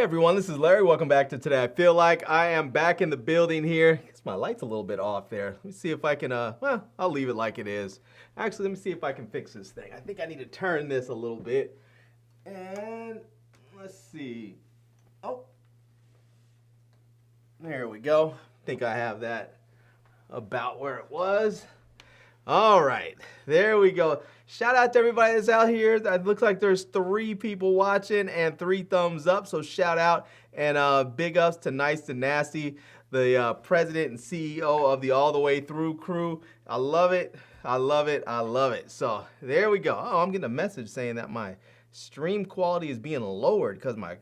everyone, this is Larry. Welcome back to Today I Feel Like. I am back in the building here. I guess my light's a little bit off there. Let me see if I can, well, I'll leave it like it is. Actually, let me see if I can fix this thing. I think I need to turn this a little bit. And let's see. Oh, there we go. I think I have that about where it was. All right, there we go. Shout out to everybody that's out here. It looks like there's 3 people watching and 3 thumbs up, so shout out and big ups to Nice to Nasty, the president and CEO of the All the Way Through crew. I love it, I love it, I love it. So there we go. Oh, I'm getting a message saying that my stream quality is being lowered because my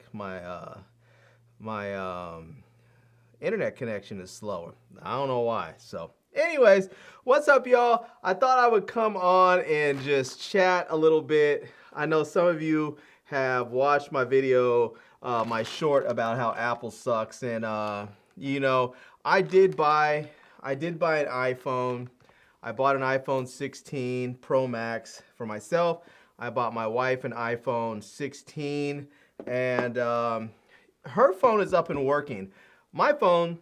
internet connection is slower. I don't know why, so. Anyways, what's up, y'all? I thought I would come on and just chat a little bit. I know some of you have watched my video, my short about how Apple sucks, and you know, I did buy an iPhone. I bought an iPhone 16 Pro Max for myself. I bought my wife an iPhone 16, and her phone is up and working. My phone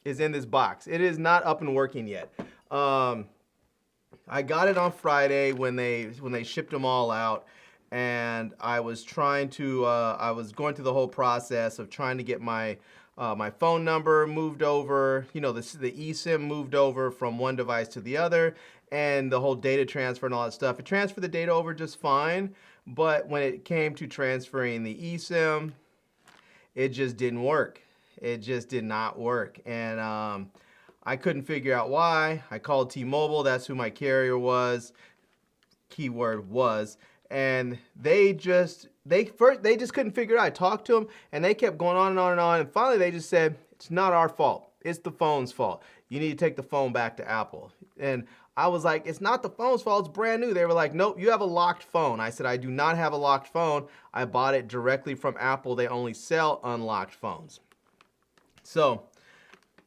is in this box. It is not up and working yet. I got it on Friday when they shipped them all out, and I was trying to I was going through the whole process of trying to get my my phone number moved over, you know, the eSIM moved over from one device to the other, and the whole data transfer and all that stuff. It transferred the data over just fine, but when it came to transferring the eSIM, it just didn't work. It just did not work, and I couldn't figure out why. I called T-Mobile, that's who my carrier was, keyword was, and they just couldn't figure it out. I talked to them, and they kept going on and on and on, and finally they just said, it's not our fault, it's the phone's fault. You need to take the phone back to Apple. And I was like, it's not the phone's fault, it's brand new. They were like, nope, you have a locked phone. I said, I do not have a locked phone. I bought it directly from Apple. They only sell unlocked phones. So,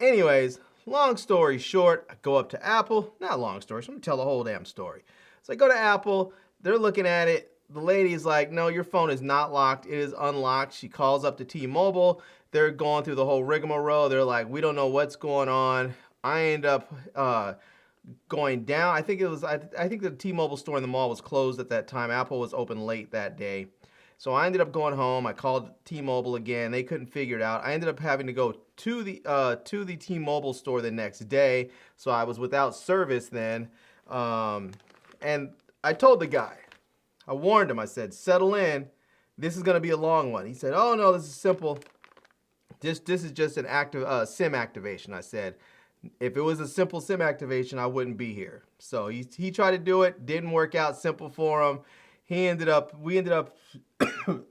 anyways, long story short, I go up to Apple. Not long story, so I'm gonna tell the whole damn story. So I go to Apple, they're looking at it. The lady's like, no, your phone is not locked, it is unlocked. She calls up to T-Mobile. They're going through the whole rigmarole. They're like, we don't know what's going on. I end up going down. I think the T-Mobile store in the mall was closed at that time. Apple was open late that day. So I ended up going home. I called T-Mobile again. They couldn't figure it out. I ended up having to go to the T-Mobile store the next day. So I was without service then. And I told the guy, I warned him. I said, settle in. This is going to be a long one. He said, oh, no, this is simple. This is just an SIM activation. I said, if it was a simple SIM activation, I wouldn't be here. So he tried to do it. Didn't work out. Simple for him. We ended up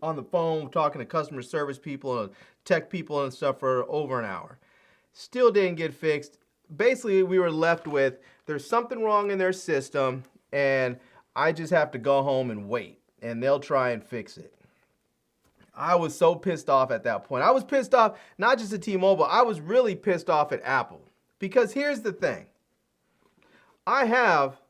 on the phone talking to customer service people and tech people and stuff for over an hour. Still didn't get fixed. Basically, we were left with, there's something wrong in their system, and I just have to go home and wait, and they'll try and fix it. I was so pissed off at that point. I was pissed off not just at T-Mobile, I was really pissed off at Apple. Because here's the thing. I have,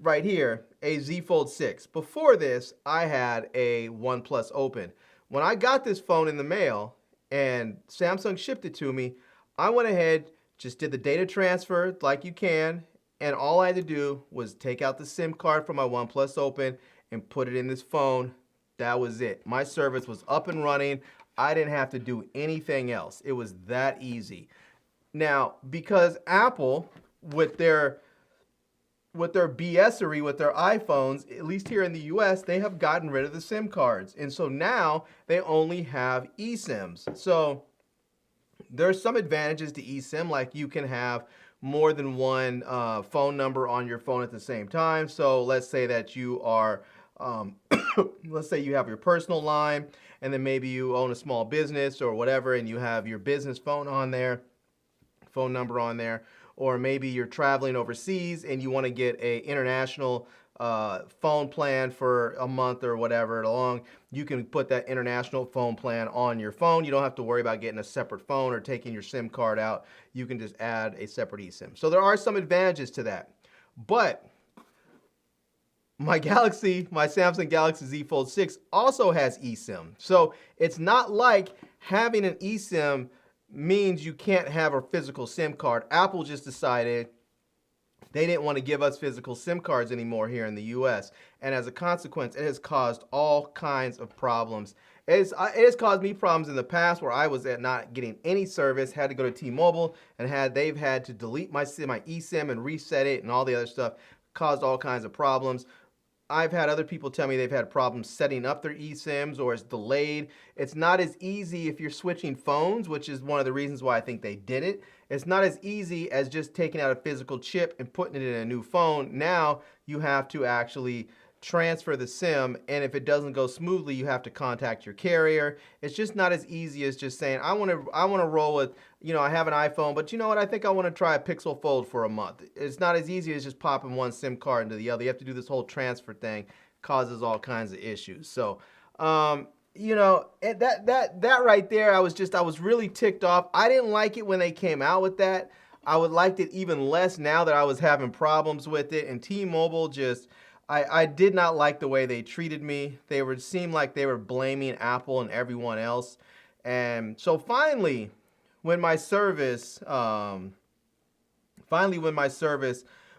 right here, a Z Fold 6. Before this, I had a OnePlus Open. When I got this phone in the mail and Samsung shipped it to me, I went ahead, just did the data transfer like you can, and all I had to do was take out the SIM card from my OnePlus Open and put it in this phone. That was it. My service was up and running. I didn't have to do anything else. It was that easy. Now, because Apple, with their BS-ery with their iPhones, at least here in the US, they have gotten rid of the SIM cards. And so now they only have eSIMs. So there's some advantages to eSIM, like you can have more than one phone number on your phone at the same time. So let's say that you are, let's say you have your personal line, and then maybe you own a small business or whatever, and you have your business phone on there, phone number on there. Or maybe you're traveling overseas and you want to get an international phone plan for a month or whatever along. You can put that international phone plan on your phone. You don't have to worry about getting a separate phone or taking your SIM card out. You can just add a separate eSIM. So there are some advantages to that. But my Samsung Galaxy Z Fold 6 also has eSIM. So it's not like having an eSIM means you can't have a physical SIM card. Apple just decided they didn't want to give us physical SIM cards anymore here in the US. And as a consequence, it has caused all kinds of problems. It has caused me problems in the past where I was not getting any service, had to go to T-Mobile, and they've had to delete my eSIM and reset it and all the other stuff. Caused all kinds of problems. I've had other people tell me they've had problems setting up their eSIMs or it's delayed. It's not as easy if you're switching phones, which is one of the reasons why I think they did it. It's not as easy as just taking out a physical chip and putting it in a new phone. Now you have to actually transfer the SIM, and if it doesn't go smoothly, you have to contact your carrier. It's just not as easy as just saying, I want to roll with, I have an iPhone, but you know what, I think I want to try a Pixel Fold for a month. It's not as easy as just popping one SIM card into the other. You have to do this whole transfer thing. Causes all kinds of issues. So, that right there, I was really ticked off. I didn't like it when they came out with that. I would liked it even less now that I was having problems with it, and T-Mobile just, I did not like the way they treated me. Seemed like they were blaming Apple and everyone else. And so finally, when my service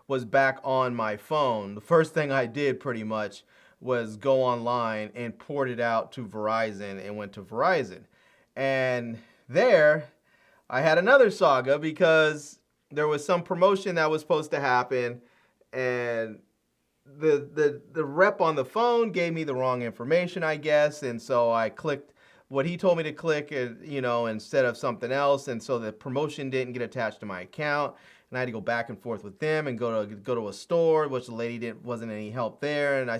was back on my phone, the first thing I did pretty much was go online and port it out to Verizon and went to Verizon. And there, I had another saga because there was some promotion that was supposed to happen, and the rep on the phone gave me the wrong information, I guess, and so I clicked what he told me to click, instead of something else, and so the promotion didn't get attached to my account, and I had to go back and forth with them and go to a store, which the lady wasn't any help there, and I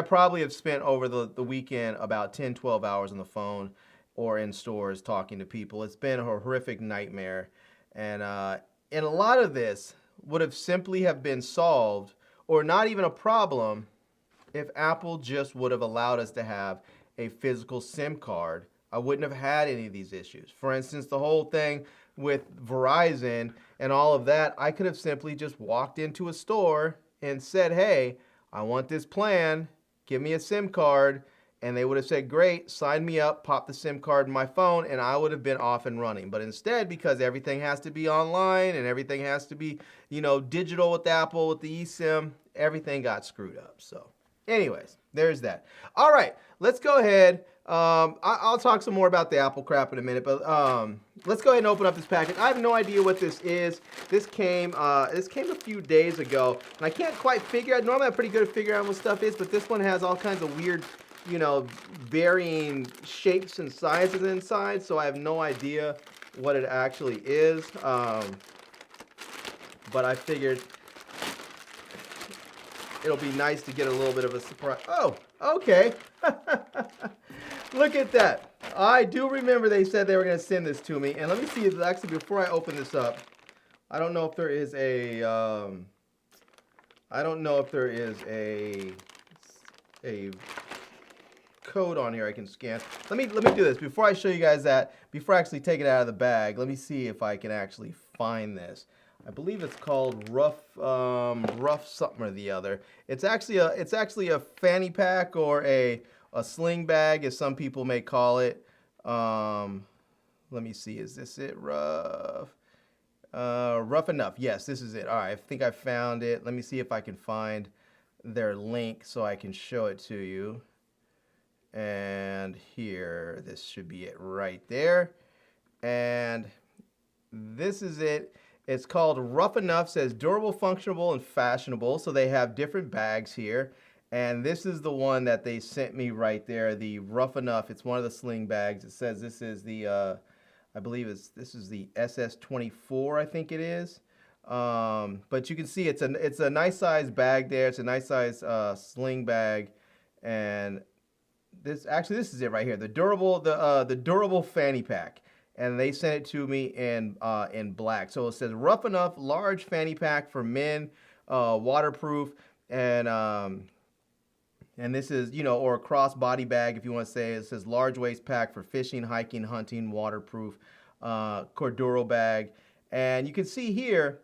probably have spent over the weekend about 10-12 hours on the phone or in stores talking to people. It's been a horrific nightmare, and a lot of this would have simply have been solved, or not even a problem, if Apple just would have allowed us to have a physical SIM card. I wouldn't have had any of these issues. For instance, the whole thing with Verizon and all of that, I could have simply just walked into a store and said, hey, I want this plan, give me a SIM card, and they would have said, great, sign me up, pop the SIM card in my phone, and I would have been off and running. But instead, because everything has to be online and everything has to be, digital with Apple, with the eSIM, everything got screwed up. So anyways, there's that. All right, let's go ahead. I'll talk some more about the Apple crap in a minute, but let's go ahead and open up this package. I have no idea what this is. This came a few days ago, and I can't quite figure out. Normally I'm pretty good at figuring out what stuff is, but this one has all kinds of weird, varying shapes and sizes inside, so I have no idea what it actually is. But I figured it'll be nice to get a little bit of a surprise. Oh, okay. Look at that. I do remember they said they were going to send this to me. And let me see if actually, before I open this up, I don't know if there is a code on here I can scan. Let me do this before I show you guys that. Before I actually take it out of the bag, let me see if I can actually find this. I believe it's called rough something or the other. It's actually a fanny pack or a sling bag, as some people may call it. Let me see. Is this it? Rough enough. Yes, this is it. All right. I think I found it. Let me see if I can find their link so I can show it to you. And here, this should be it right there. And this is it. It's called Rough Enough. Says durable, functional, and fashionable. So they have different bags here. And this is the one that they sent me right there, the Rough Enough. It's one of the sling bags. It says this is the, I believe this is the SS24, I think it is. But you can see it's a nice size bag there. It's a nice size sling bag. And this is it right here. The durable fanny pack. And they sent it to me in black. So it says Rough Enough large fanny pack for men, waterproof, and this is, or a cross-body bag, if you want to say. It says large waist pack for fishing, hiking, hunting, waterproof, Corduro bag. And you can see here,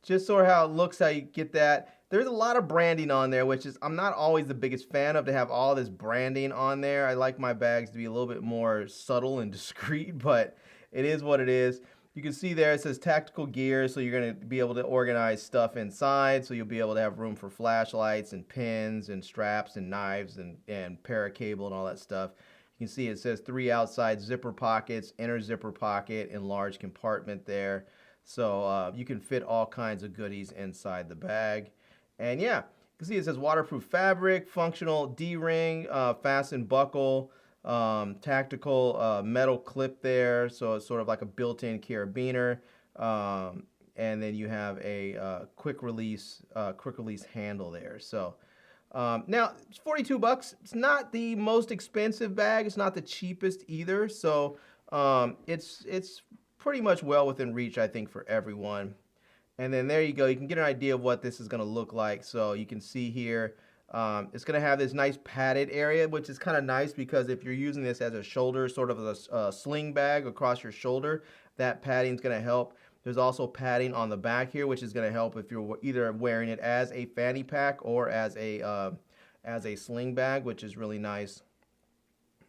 just sort of how it looks, how you get that. there's a lot of branding on there, which is I'm not always the biggest fan of, to have all this branding on there. I like my bags to be a little bit more subtle and discreet, but it is what it is. You can see there it says tactical gear, so you're going to be able to organize stuff inside, so you'll be able to have room for flashlights and pins and straps and knives and paracable and all that stuff. You can see it says 3 outside zipper pockets, inner zipper pocket, and large compartment there. So you can fit all kinds of goodies inside the bag. And yeah, you can see it says waterproof fabric, functional D-ring, fasten buckle, tactical metal clip there, so it's sort of like a built-in carabiner, and then you have a quick release handle there. So now it's 42 bucks. It's not the most expensive bag. It's not the cheapest either. So it's pretty much well within reach, I think, for everyone. And then there you go. You can get an idea of what this is going to look like. So you can see here, it's going to have this nice padded area, which is kind of nice because if you're using this as a shoulder, sort of a sling bag across your shoulder, that padding is going to help. There's also padding on the back here, which is going to help if you're either wearing it as a fanny pack or as a sling bag, which is really nice.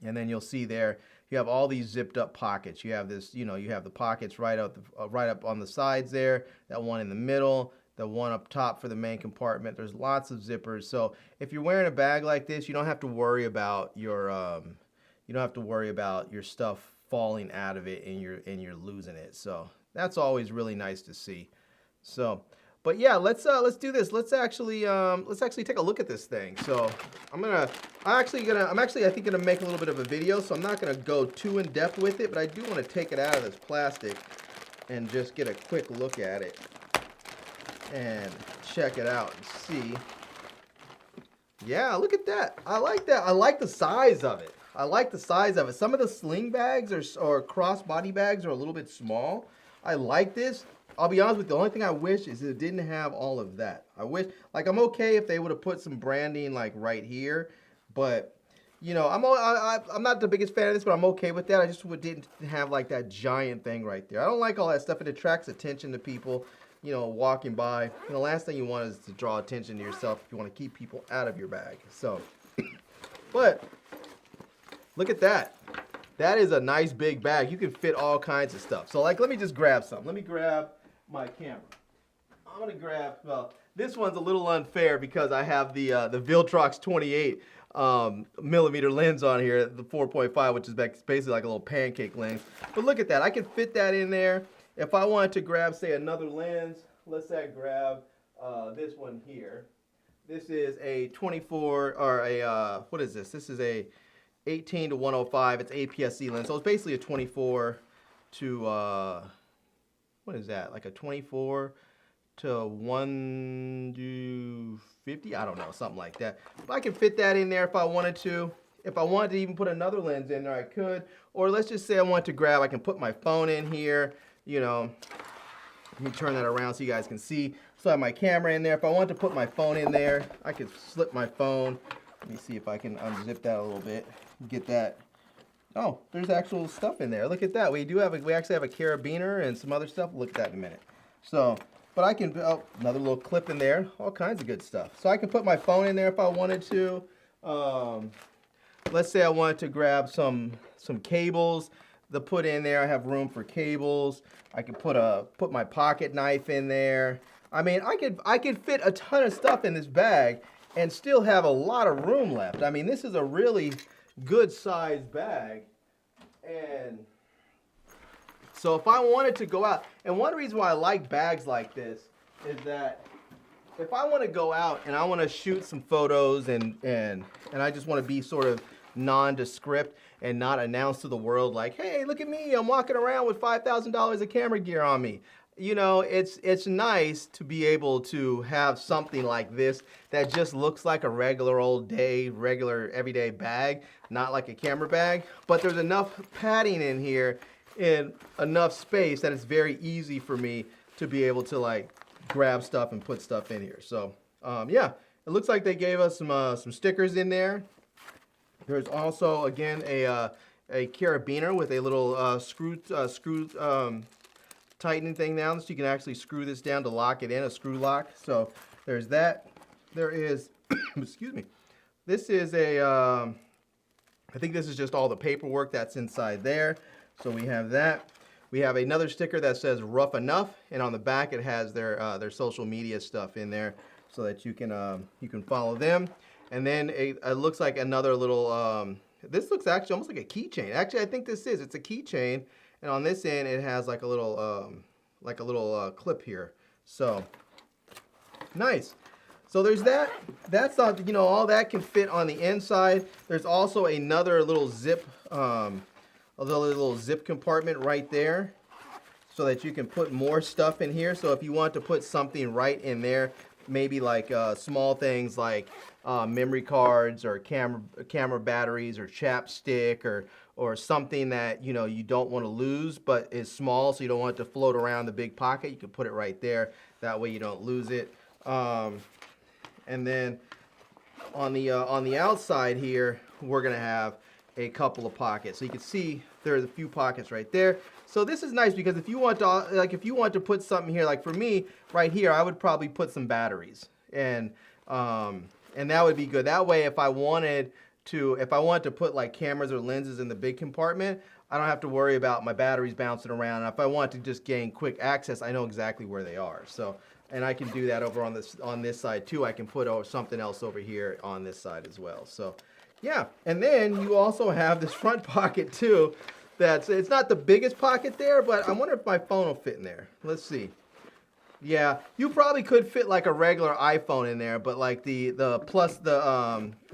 And then you'll see there, you have all these zipped up pockets. You have this, you have the pockets right up on the sides there, that one in the middle, the one up top for the main compartment. There's lots of zippers. So if you're wearing a bag like this, you don't have to worry about your stuff falling out of it and you're losing it. So that's always really nice to see. So, but yeah, let's do this. Let's actually take a look at this thing. So I'm actually gonna make a little bit of a video. So I'm not gonna go too in depth with it, but I do want to take it out of this plastic and just get a quick look at it and check it out and see. Yeah, look at that. I like that. I like the size of it. Some of the sling bags or crossbody bags are a little bit small. I like this. I'll be honest with you, the only thing I wish is it didn't have all of that. I wish, like, I'm okay if they would have put some branding like right here, but I'm not the biggest fan of this, but I'm okay with that. I just didn't have like that giant thing right there. I don't like all that stuff. It attracts attention to people, walking by. And the last thing you want is to draw attention to yourself if you want to keep people out of your bag. So, but look at that. That is a nice big bag. You can fit all kinds of stuff. So, like, let me just grab some. Let me grab my camera. I'm going to grab, well, this one's a little unfair because I have the Viltrox 28 millimeter lens on here, the 4.5, which is basically like a little pancake lens. But look at that. I can fit that in there. If I wanted to grab, say, another lens, let's say I grab this one here. This is a 24, or a, what is this? This is a 18 to 105. It's APS-C lens. So it's basically a 24 to, what is that? Like a 24 to 1 to 50? I don't know, something like that. But I can fit that in there if I wanted to. If I wanted to even put another lens in there, I could. Or let's just say I want to grab, I can put my phone in here, Let me turn that around so you guys can see. So I have my camera in there. If I want to put my phone in there, I could slip my phone. Let me see if I can unzip that a little bit. Get that. Oh, there's actual stuff in there. Look at that. We actually have a carabiner and some other stuff. We'll look at that in a minute. So, but I can, another little clip in there. All kinds of good stuff. So I can put my phone in there if I wanted to. Let's say I wanted to grab some cables to put in there. I have room for cables. I can put my pocket knife in there. I mean, I could fit a ton of stuff in this bag and still have a lot of room left. I mean, this is a really good sized bag. And so if I wanted to go out, and one reason why I like bags like this is that if I want to go out and I want to shoot some photos and I just want to be sort of nondescript and not announce to the world like, hey, look at me, I'm walking around with $5,000 of camera gear on me. It's nice to be able to have something like this that just looks like a regular everyday bag, not like a camera bag, but there's enough padding in here and enough space that it's very easy for me to be able to like grab stuff and put stuff in here. So yeah, it looks like they gave us some stickers in there. There's also, again, a carabiner with a little screw tightening thing down, so you can actually screw this down to lock it in, a screw lock. So there's that. there is, excuse me, this is a, I think this is just all the paperwork that's inside there. So we have that. We have another sticker that says rough enough, and on the back it has their social media stuff in there so that you can follow them. And then it looks like another little, this looks actually almost like a keychain. Actually, I think it's a keychain, and on this end it has like a little clip here. So nice. So there's that. That's not, you know, all that can fit on the inside. There's also another little zip, a little zip compartment right there, so that you can put more stuff in here. So if you want to put something right in there, maybe like small things like memory cards or camera batteries or chapstick or something that, you know, you don't want to lose but is small, so you don't want it to float around the big pocket, you can put it right there. That way you don't lose it. And then on the outside here, we're gonna have a couple of pockets. So you can see there's a few pockets right there. So this is nice because if you want to put something here, like for me right here, I would probably put some batteries, and that would be good. That way, if I wanted to put like cameras or lenses in the big compartment, I don't have to worry about my batteries bouncing around. And if I want to just gain quick access, I know exactly where they are. So, and I can do that over on this side too. I can put something else over here on this side as well. So, yeah. And then you also have this front pocket too. It's not the biggest pocket there, but I wonder if my phone will fit in there. Let's see. Yeah, you probably could fit like a regular iPhone in there, but like the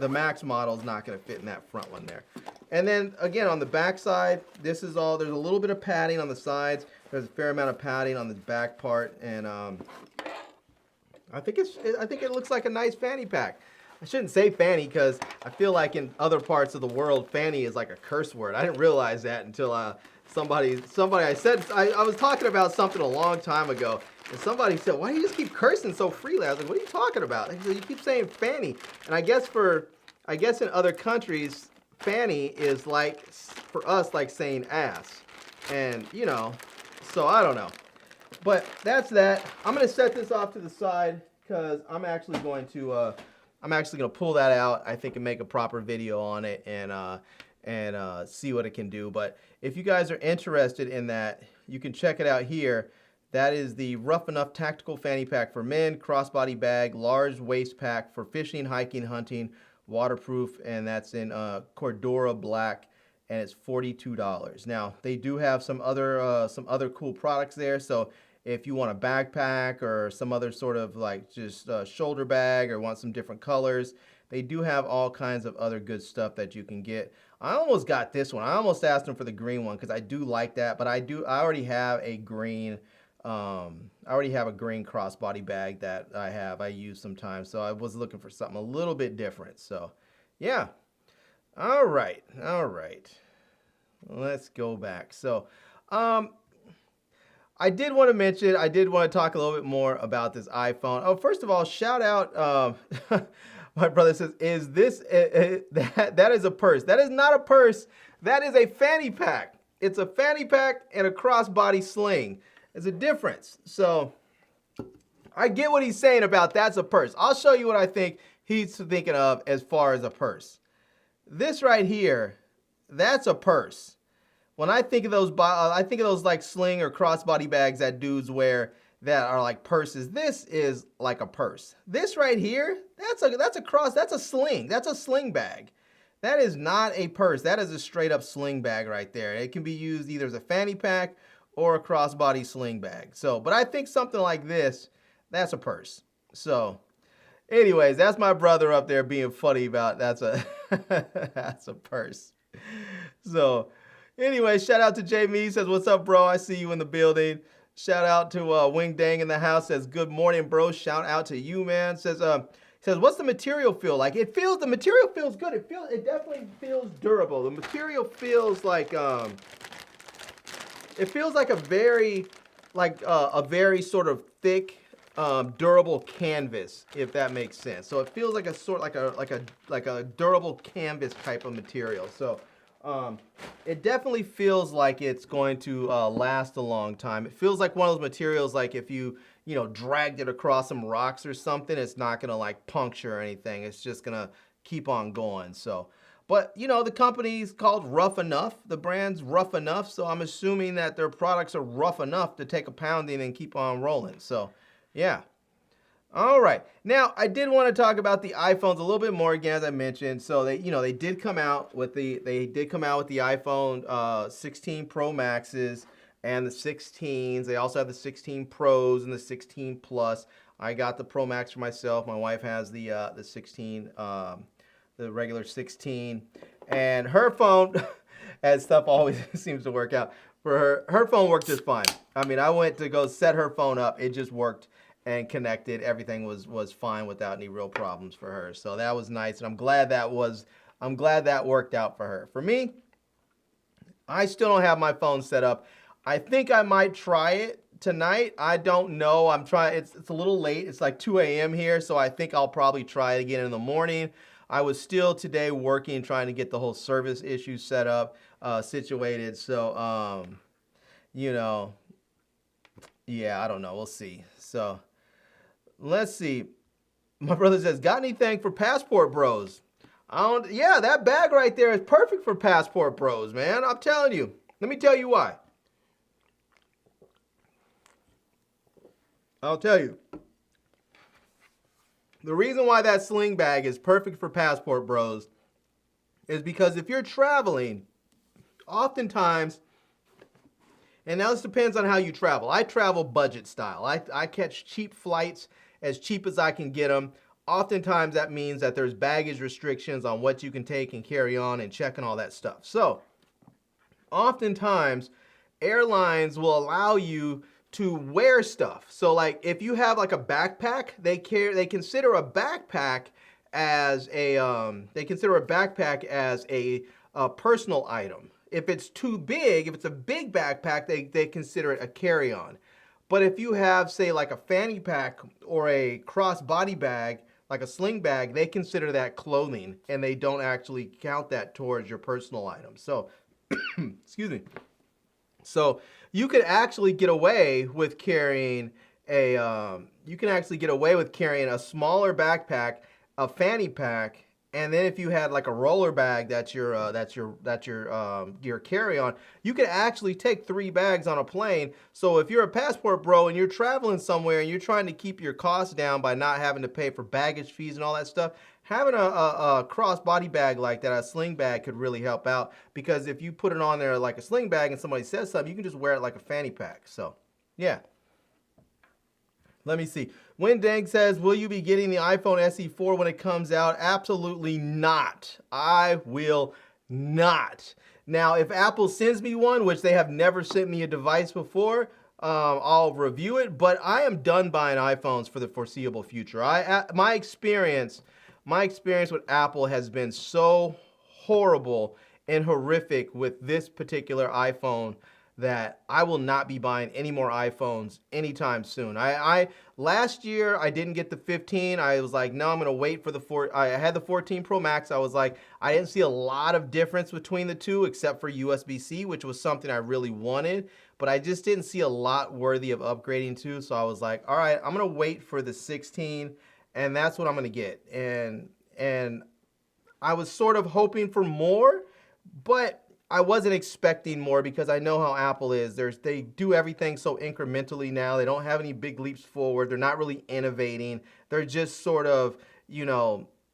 Max model is not going to fit in that front one there. And then again on the back side, this is all. There's a little bit of padding on the sides. There's a fair amount of padding on the back part, and I think it looks like a nice fanny pack. I shouldn't say fanny because I feel like in other parts of the world, fanny is like a curse word. I didn't realize that until somebody I was talking about something a long time ago, and somebody said, "Why do you just keep cursing so freely?" I was like, "What are you talking about?" They said, "You keep saying fanny," and I guess in other countries, fanny is like for us like saying ass, and you know, so I don't know. But that's that. I'm gonna set this off to the side because I'm actually going to pull that out, I think, and make a proper video on it and see what it can do. But if you guys are interested in that, you can check it out here. That is the Rough Enough Tactical Fanny Pack for Men, crossbody bag, large waist pack for fishing, hiking, hunting, waterproof, and that's in Cordura Black, and it's $42. Now, they do have some other cool products there, so if you want a backpack or some other sort of like just shoulder bag or want some different colors, they do have all kinds of other good stuff that you can get. I almost got this one. I almost asked them for the green one because I do like that, but I already have a green crossbody bag that I use sometimes, so I was looking for something a little bit different. So yeah. All right. Let's go back. So I did want to talk a little bit more about this iPhone. Oh, first of all, shout out, my brother says, is this, that is a purse. That is not a purse. That is a fanny pack. It's a fanny pack and a crossbody sling. There's a difference. So I get what he's saying about that's a purse. I'll show you what I think he's thinking of as far as a purse. This right here, that's a purse. When I think of those like sling or crossbody bags that dudes wear that are like purses. This is like a purse. This right here, that's a sling. That's a sling bag. That is not a purse. That is a straight up sling bag right there. It can be used either as a fanny pack or a crossbody sling bag. So, but I think something like this, that's a purse. So, anyways, that's my brother up there being funny about that's a that's a purse. So, anyway, shout out to Jamie. Says, "What's up, bro? I see you in the building." Shout out to Wing Dang in the house. Says, "Good morning, bro." Shout out to you, man. Says, "What's the material feel like?" The material feels good. It definitely feels durable. The material feels like it feels like a very sort of thick, durable canvas, if that makes sense. So it feels like a durable canvas type of material. So it definitely feels like it's going to last a long time. It feels like one of those materials, like if you dragged it across some rocks or something, it's not gonna like puncture or anything. It's just gonna keep on going. So, but the company's called Rough Enough. The brand's Rough Enough. So I'm assuming that their products are rough enough to take a pounding and keep on rolling. So, yeah. All right. Now, I did want to talk about the iPhones a little bit more again, as I mentioned. So they did come out with the iPhone 16 Pro Maxes and the 16s. They also have the 16 Pros and the 16 Plus. I got the Pro Max for myself. My wife has the 16, the regular 16, and her phone, as stuff always seems to work out for her phone worked just fine. I mean, I went to go set her phone up. It just worked and connected. Everything was fine without any real problems for her. So that was nice, and I'm glad that worked out for her. For me, I still don't have my phone set up. I think I might try it tonight. I don't know. I'm trying. It's a little late. It's like 2 a.m. here, so I think I'll probably try it again in the morning. I was still today working, trying to get the whole service issue set up, situated. So, yeah, I don't know. We'll see. So, let's see. My brother says, got anything for Passport Bros? Yeah, that bag right there is perfect for Passport Bros, man. I'm telling you. Let me tell you why. I'll tell you. The reason why that sling bag is perfect for Passport Bros is because if you're traveling, oftentimes, and now this depends on how you travel. I travel budget style. I catch cheap flights, as cheap as I can get them. Oftentimes that means that there's baggage restrictions on what you can take and carry on and check and all that stuff. So, oftentimes, airlines will allow you to wear stuff. So like if you have like a backpack, they consider a backpack as a personal item. If it's too big, if it's a big backpack, they consider it a carry-on. But if you have, say, like a fanny pack or a cross-body bag, like a sling bag, they consider that clothing, and they don't actually count that towards your personal items. So, excuse me. So you could actually get away with carrying a smaller backpack, a fanny pack, and then if you had like a roller bag that's your carry-on, you could actually take 3 bags on a plane. So if you're a Passport Bro and you're traveling somewhere and you're trying to keep your costs down by not having to pay for baggage fees and all that stuff, having a cross-body bag like that, a sling bag, could really help out, because if you put it on there like a sling bag and somebody says something, you can just wear it like a fanny pack. So, yeah. Let me see. Windang says, will you be getting the iPhone SE4 when it comes out? Absolutely not. I will not. Now, if Apple sends me one, which they have never sent me a device before, I'll review it, but I am done buying iPhones for the foreseeable future. My experience with Apple has been so horrible and horrific with this particular iPhone that I will not be buying any more iPhones anytime soon. Last year I didn't get the 15. I was like, no, I'm gonna wait for the 4. I had the 14 Pro Max. I was like, I didn't see a lot of difference between the two except for USB-C, which was something I really wanted, but I just didn't see a lot worthy of upgrading to. So I was like, all right, I'm gonna wait for the 16, and that's what I'm gonna get. And I was sort of hoping for more, but I wasn't expecting more, because I know how Apple is. They do everything so incrementally now. They don't have any big leaps forward. They're not really innovating. They're just sort of,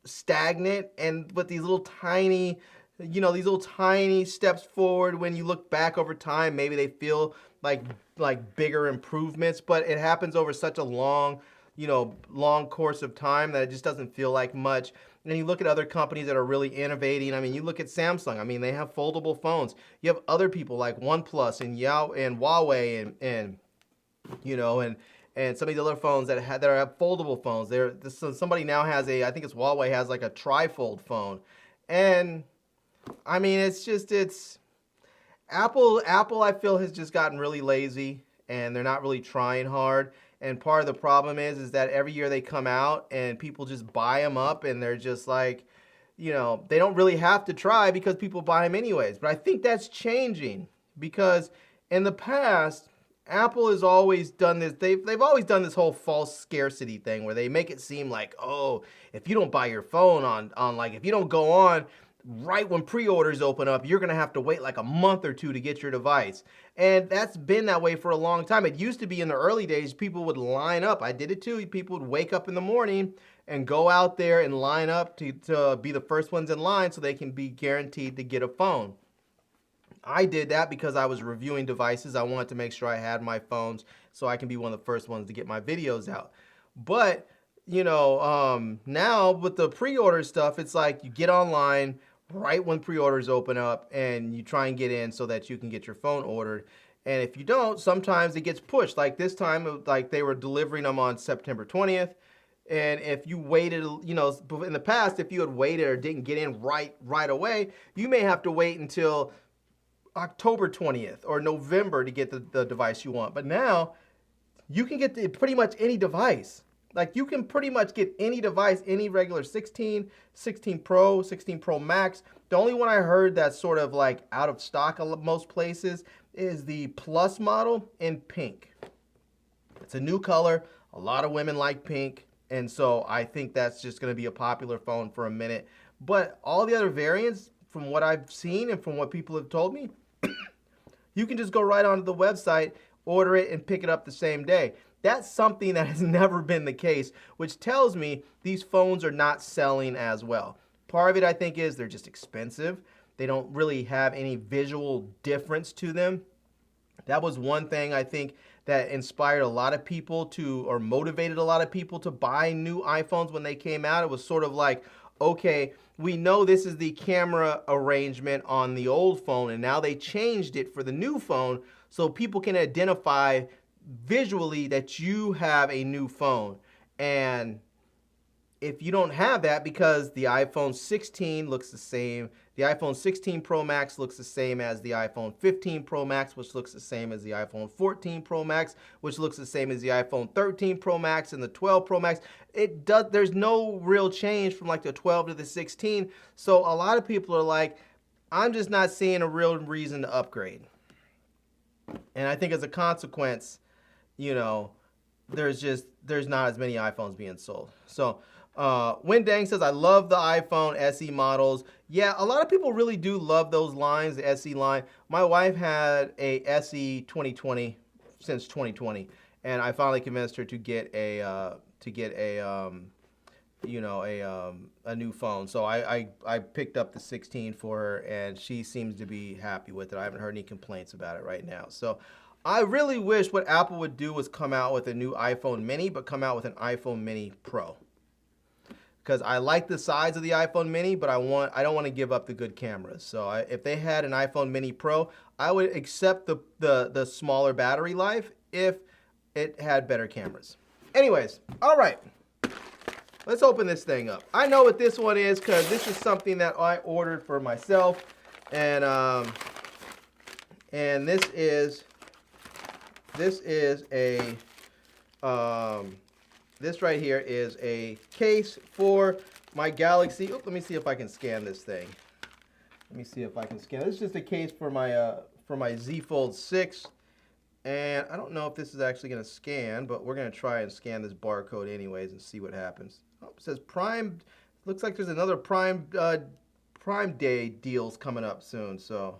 stagnant, and with these little tiny steps forward. When you look back over time, maybe they feel like bigger improvements, but it happens over such a long course of time that it just doesn't feel like much. And you look at other companies that are really innovating. I mean, you look at Samsung. I mean, they have foldable phones. You have other people like OnePlus and Huawei and some of these other phones that have foldable phones. Somebody now has I think it's Huawei, has like a trifold phone. And I mean, it's Apple I feel has just gotten really lazy, and they're not really trying hard. And part of the problem is that every year they come out and people just buy them up, and they're just like, they don't really have to try because people buy them anyways. But I think that's changing, because in the past, Apple has always done this. They've always done this whole false scarcity thing where they make it seem like, oh, if you don't buy your phone on like, if you don't go on right when pre-orders open up, you're gonna have to wait like a month or two to get your device. And that's been that way for a long time. It used to be in the early days, people would line up. I did it too. People would wake up in the morning and go out there and line up to be the first ones in line so they can be guaranteed to get a phone. I did that because I was reviewing devices. I wanted to make sure I had my phones so I can be one of the first ones to get my videos out. But, you know, now with the pre-order stuff, it's like you get online right when pre-orders open up and you try and get in so that you can get your phone ordered. And if you don't, sometimes it gets pushed. Like this time, like they were delivering them on September 20th. And if you waited, you know, in the past, if you had waited or didn't get in right away, you may have to wait until October 20th or November to get the device you want. But now you can get pretty much any device. Like you can pretty much get any device, any regular 16, 16 Pro, 16 Pro Max. The only one I heard that's sort of like out of stock at most places is the Plus model in pink. It's a new color. A lot of women like pink. And so I think that's just going to be a popular phone for a minute. But all the other variants, from what I've seen and from what people have told me, you can just go right onto the website, order it, and pick it up the same day. That's something that has never been the case, which tells me these phones are not selling as well. Part of it, I think, is they're just expensive. They don't really have any visual difference to them. That was one thing I think that inspired a lot of people to, or motivated a lot of people to buy new iPhones when they came out. It was sort of like, okay, we know this is the camera arrangement on the old phone, and now they changed it for the new phone so people can identify visually that you have a new phone. And if you don't have that, because the iPhone 16 looks the same, the iPhone 16 Pro Max looks the same as the iPhone 15 Pro Max, which looks the same as the iPhone 14 Pro Max, which looks the same as the iPhone 13 Pro Max and the 12 Pro Max. There's no real change from like the 12 to the 16. So a lot of people are like, I'm just not seeing a real reason to upgrade. And I think as a consequence, you know, there's not as many iPhones being sold. So Windang says, I love the iPhone SE models. Yeah, a lot of people really do love those lines, the SE line. My wife had a SE 2020 since 2020, and I finally convinced her to get a new phone. So I picked up the 16 for her, and she seems to be happy with it. I haven't heard any complaints about it right now. So I really wish what Apple would do was come out with a new iPhone mini, but come out with an iPhone mini Pro. Because I like the size of the iPhone mini, but I don't want to give up the good cameras. So if they had an iPhone mini Pro, I would accept the smaller battery life if it had better cameras. Anyways, all right. Let's open this thing up. I know what this one is because this is something that I ordered for myself. And this is a this right here is a case for my Galaxy. Let me see if I can scan this thing. Let me see if I can scan. This is just a case for my Z Fold 6. And I don't know if this is actually going to scan, but we're going to try and scan this barcode anyways and see what happens. Oh, it says Prime. Looks like there's another Prime Day deals coming up soon. So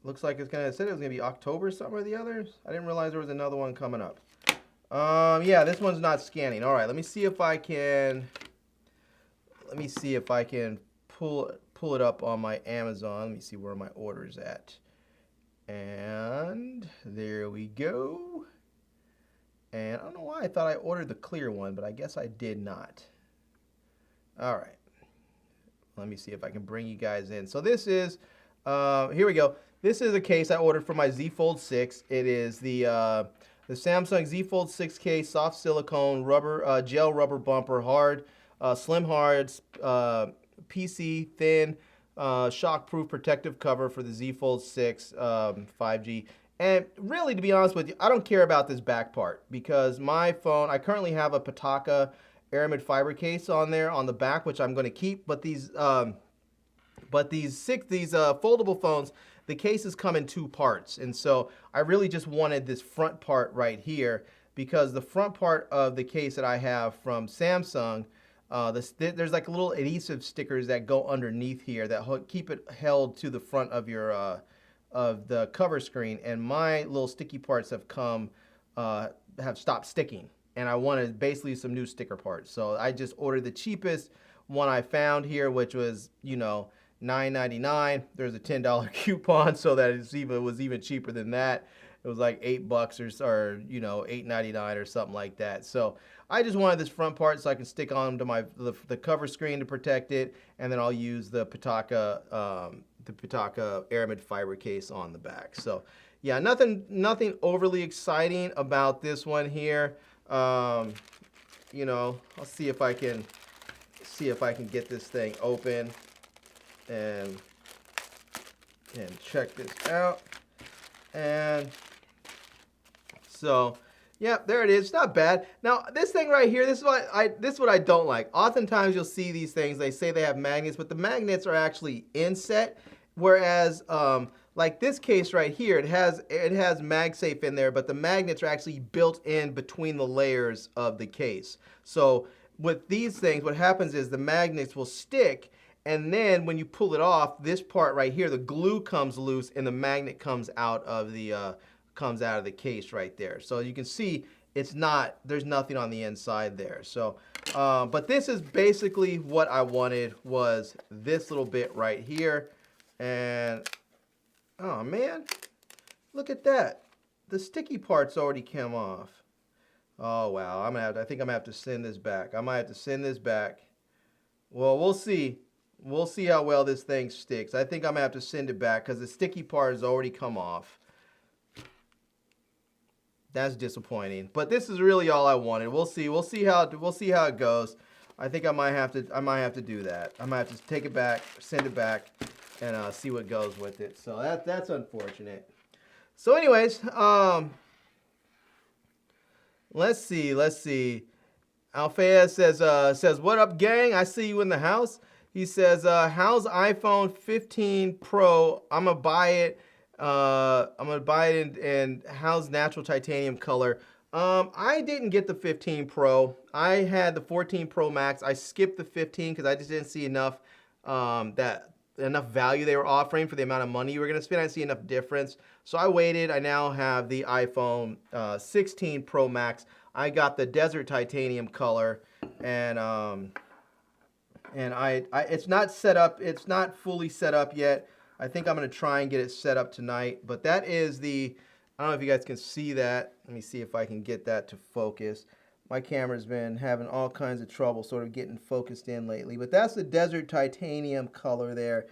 looks like it's going to, it said it was going to be October something or the other. I didn't realize there was another one coming up. Yeah, this one's not scanning. All right, let me see if I can pull it up on my Amazon. Let me see where my order's at. And there we go. And I don't know why I thought I ordered the clear one, but I guess I did not. All right. Let me see if I can bring you guys in. So this is, here we go. This is a case I ordered for my Z Fold 6. It is the Samsung Z Fold 6 case, soft silicone, rubber, gel rubber bumper, hard, slim hard, PC thin, shockproof protective cover for the Z Fold 6 5G. And really, to be honest with you, I don't care about this back part because my phone, I currently have a Pitaka aramid fiber case on there on the back, which I'm going to keep. But these But these foldable phones, the cases come in 2 parts. And so I really just wanted this front part right here, because the front part of the case that I have from Samsung, there's like little adhesive stickers that go underneath here that keep it held to the front of your of the cover screen. And my little sticky parts have stopped sticking. And I wanted basically some new sticker parts. So I just ordered the cheapest one I found here, which was, you know, $9.99. There's a $10 coupon, so that it was even cheaper than that. It was like $8 or you know, $8.99 or something like that. So I just wanted this front part so I can stick on to the cover screen to protect it, and then I'll use the Pitaka aramid fiber case on the back. So yeah, nothing overly exciting about this one here. You know, I'll see if I can get this thing open and check this out. And so yeah, there it is. It's not bad. Now this thing right here, this is what I don't like. Oftentimes you'll see these things, they say they have magnets, but the magnets are actually inset. Whereas like this case right here, it has MagSafe in there, but the magnets are actually built in between the layers of the case. So with these things, what happens is the magnets will stick, and then when you pull it off, this part right here, the glue comes loose and the magnet comes out of the case right there. So you can see there's nothing on the inside there. So but this is basically what I wanted, was this little bit right here. And oh man, look at that. The sticky parts already came off. Oh wow, I think I'm gonna have to send this back. I might have to send this back. Well, we'll see. We'll see how well this thing sticks. I think I'm gonna have to send it back because the sticky part has already come off. That's disappointing. But this is really all I wanted. We'll see. We'll see how it goes. I think I might have to do that. I might have to take it back, send it back, and see what goes with it. So that's unfortunate. So anyways, let's see. Alfea says, what up, gang? I see you in the house. He says, how's iPhone 15 Pro? I'm gonna buy it. In how's natural titanium color? I didn't get the 15 Pro. I had the 14 Pro Max. I skipped the 15 because I just didn't see enough enough value they were offering for the amount of money you were gonna spend. I didn't see enough difference. So I waited. I now have the iPhone 16 Pro Max. I got the desert titanium color, and it's not set up. It's not fully set up yet. I think I'm gonna try and get it set up tonight. But that is I don't know if you guys can see that. Let me see if I can get that to focus. My camera's been having all kinds of trouble sort of getting focused in lately. But that's the desert titanium color there.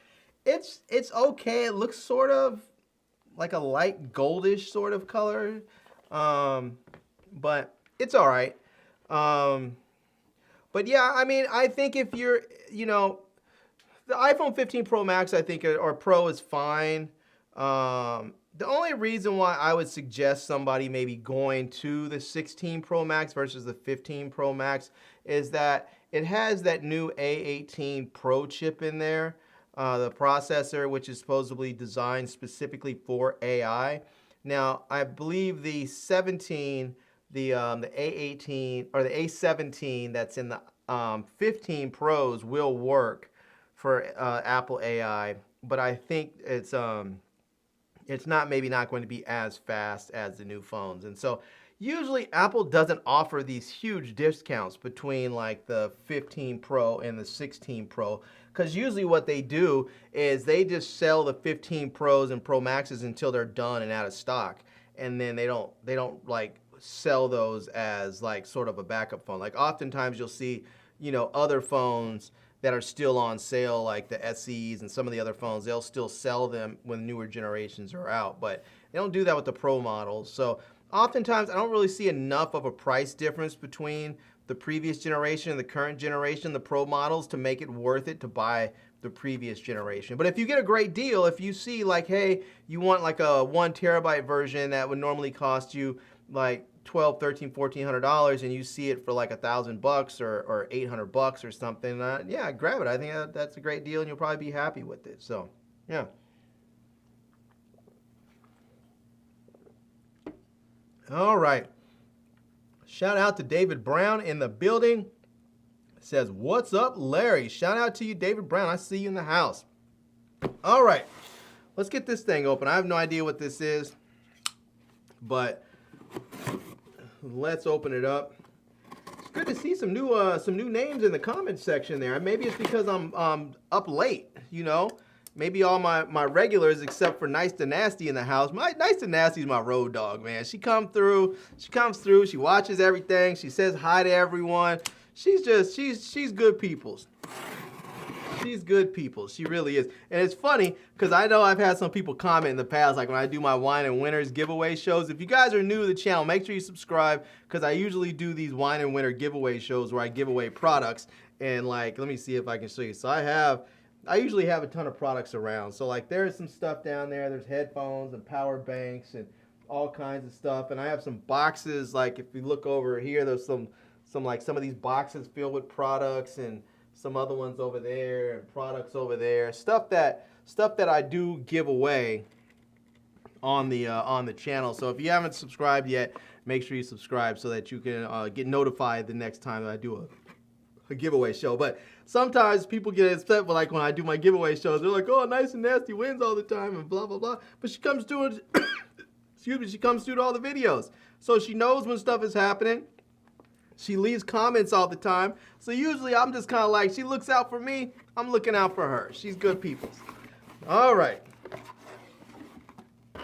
It's okay. It looks sort of like a light goldish sort of color. But it's all right. But yeah, I mean, I think if you're, you know, the iPhone 15 Pro Max, I think, or Pro is fine. The only reason why I would suggest somebody maybe going to the 16 Pro Max versus the 15 Pro Max is that it has that new A18 Pro chip in there, the processor, which is supposedly designed specifically for AI. Now, I believe the 17, the A18 or the A17 that's in the 15 Pros will work for Apple AI, but I think it's maybe not going to be as fast as the new phones. And so usually Apple doesn't offer these huge discounts between like the 15 Pro and the 16 Pro, because usually what they do is they just sell the 15 Pros and Pro Maxes until they're done and out of stock, and then they don't like sell those as like sort of a backup phone. Like oftentimes you'll see, you know, other phones that are still on sale, like the SEs and some of the other phones, they'll still sell them when newer generations are out, but they don't do that with the Pro models. So oftentimes I don't really see enough of a price difference between the previous generation and the current generation, the Pro models, to make it worth it to buy the previous generation. But if you get a great deal, if you see like, hey, you want like a 1 terabyte version that would normally cost you like $12, $13, $1,400 and you see it for like $1,000 or $800 or something, yeah, grab it. I think that's a great deal and you'll probably be happy with it. So, yeah. All right. Shout out to David Brown in the building. It says, what's up, Larry? Shout out to you, David Brown. I see you in the house. All right. Let's get this thing open. I have no idea what this is, but let's open it up. It's good to see some new names in the comment section there. Maybe it's because I'm up late, you know. Maybe all my regulars except for Nice to Nasty in the house. Nice to Nasty is my road dog, man. She comes through, she watches everything, she says hi to everyone. She's good peoples. She's good people. She really is. And it's funny because I know I've had some people comment in the past, like when I do my Wine and Winners giveaway shows. If you guys are new to the channel, make sure you subscribe because I usually do these Wine and Winner giveaway shows where I give away products. And like, let me see if I can show you. So I usually have a ton of products around. So like there's some stuff down there. There's headphones and power banks and all kinds of stuff. And I have some boxes. Like if you look over here, there's some of these boxes filled with products and some other ones over there and products over there. Stuff that I do give away on the channel. So if you haven't subscribed yet, make sure you subscribe so that you can get notified the next time that I do a giveaway show. But sometimes people get upset, but like when I do my giveaway shows, they're like, "Oh, Nice and Nasty wins all the time," and blah blah blah. But she comes to it. Excuse me. She comes through to all the videos, so she knows when stuff is happening. She leaves comments all the time. So usually I'm just kind of like, she looks out for me, I'm looking out for her. She's good people. All right.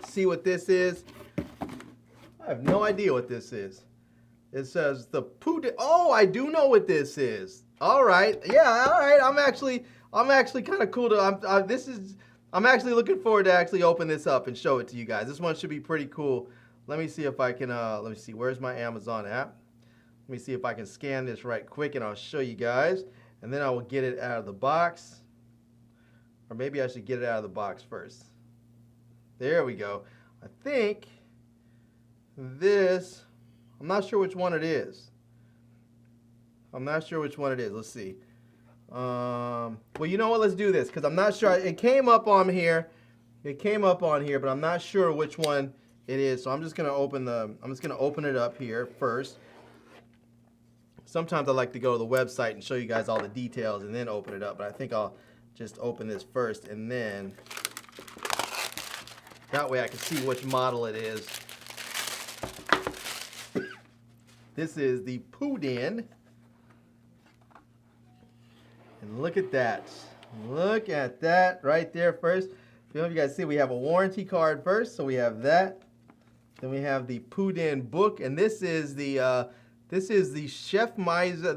See what this is? I have no idea what this is. It says the Putin. Oh, I do know what this is. All right. Yeah, all right. I'm actually kind of cool to, I'm actually looking forward to actually open this up and show it to you guys. This one should be pretty cool. Let me see if I can, let me see. Where's my Amazon app? Let me see if I can scan this right quick and I'll show you guys. And then I will get it out of the box. Or maybe I should get it out of the box first. There we go. I think this, I'm not sure which one it is. I'm not sure which one it is. Let's see. Well, you know what? Let's do this because I'm not sure. It came up on here. It came up on here, but I'm not sure which one it is. So I'm just going to open it up here first. Sometimes I like to go to the website and show you guys all the details and then open it up. But I think I'll just open this first and then that way I can see which model it is. This is the Putin. And look at that. Look at that right there first. If you guys see, we have a warranty card first. So we have that. Then we have the Putin book. And this is the Chef Messer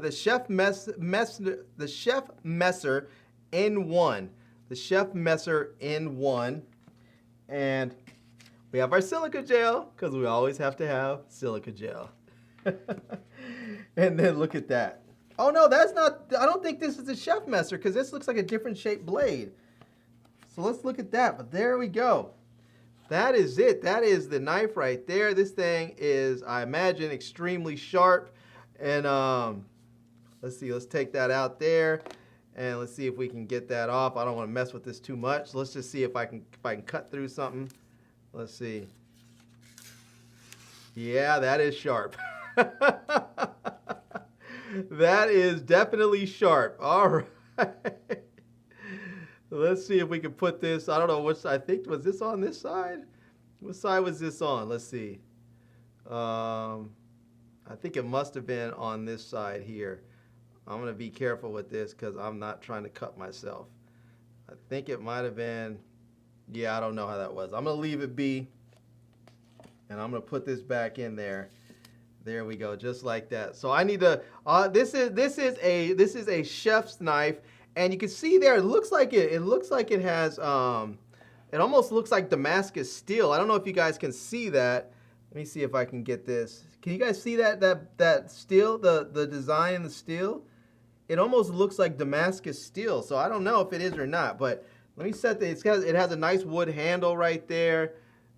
N1. The Chef Messer N1. And we have our silica gel, because we always have to have silica gel. And then look at that. Oh no, that's not, I don't think this is a Chef Messer, because this looks like a different shaped blade. So let's look at that, but there we go. That is it. That is the knife right there. This thing is, I imagine, extremely sharp. And let's see, let's take that out there. And let's see if we can get that off. I don't want to mess with this too much. So let's just see if I can cut through something. Let's see. Yeah, that is sharp. That is definitely sharp. All right. Let's see if we can put this. I don't know which. I think, was this on this side? What side was this on? Let's see. I think it must have been on this side here. I'm going to be careful with this because I'm not trying to cut myself. I think it might have been, yeah, I don't know how that was. I'm going to leave it be, and I'm going to put this back in there. There we go, just like that. So I need to, this is a chef's knife, and you can see there, it looks like it has, it almost looks like Damascus steel. I don't know if you guys can see that. Let me see if I can get this. Can you guys see that steel, the design in the steel? It almost looks like Damascus steel, so I don't know if it is or not, but let me set the, it has a nice wood handle right there.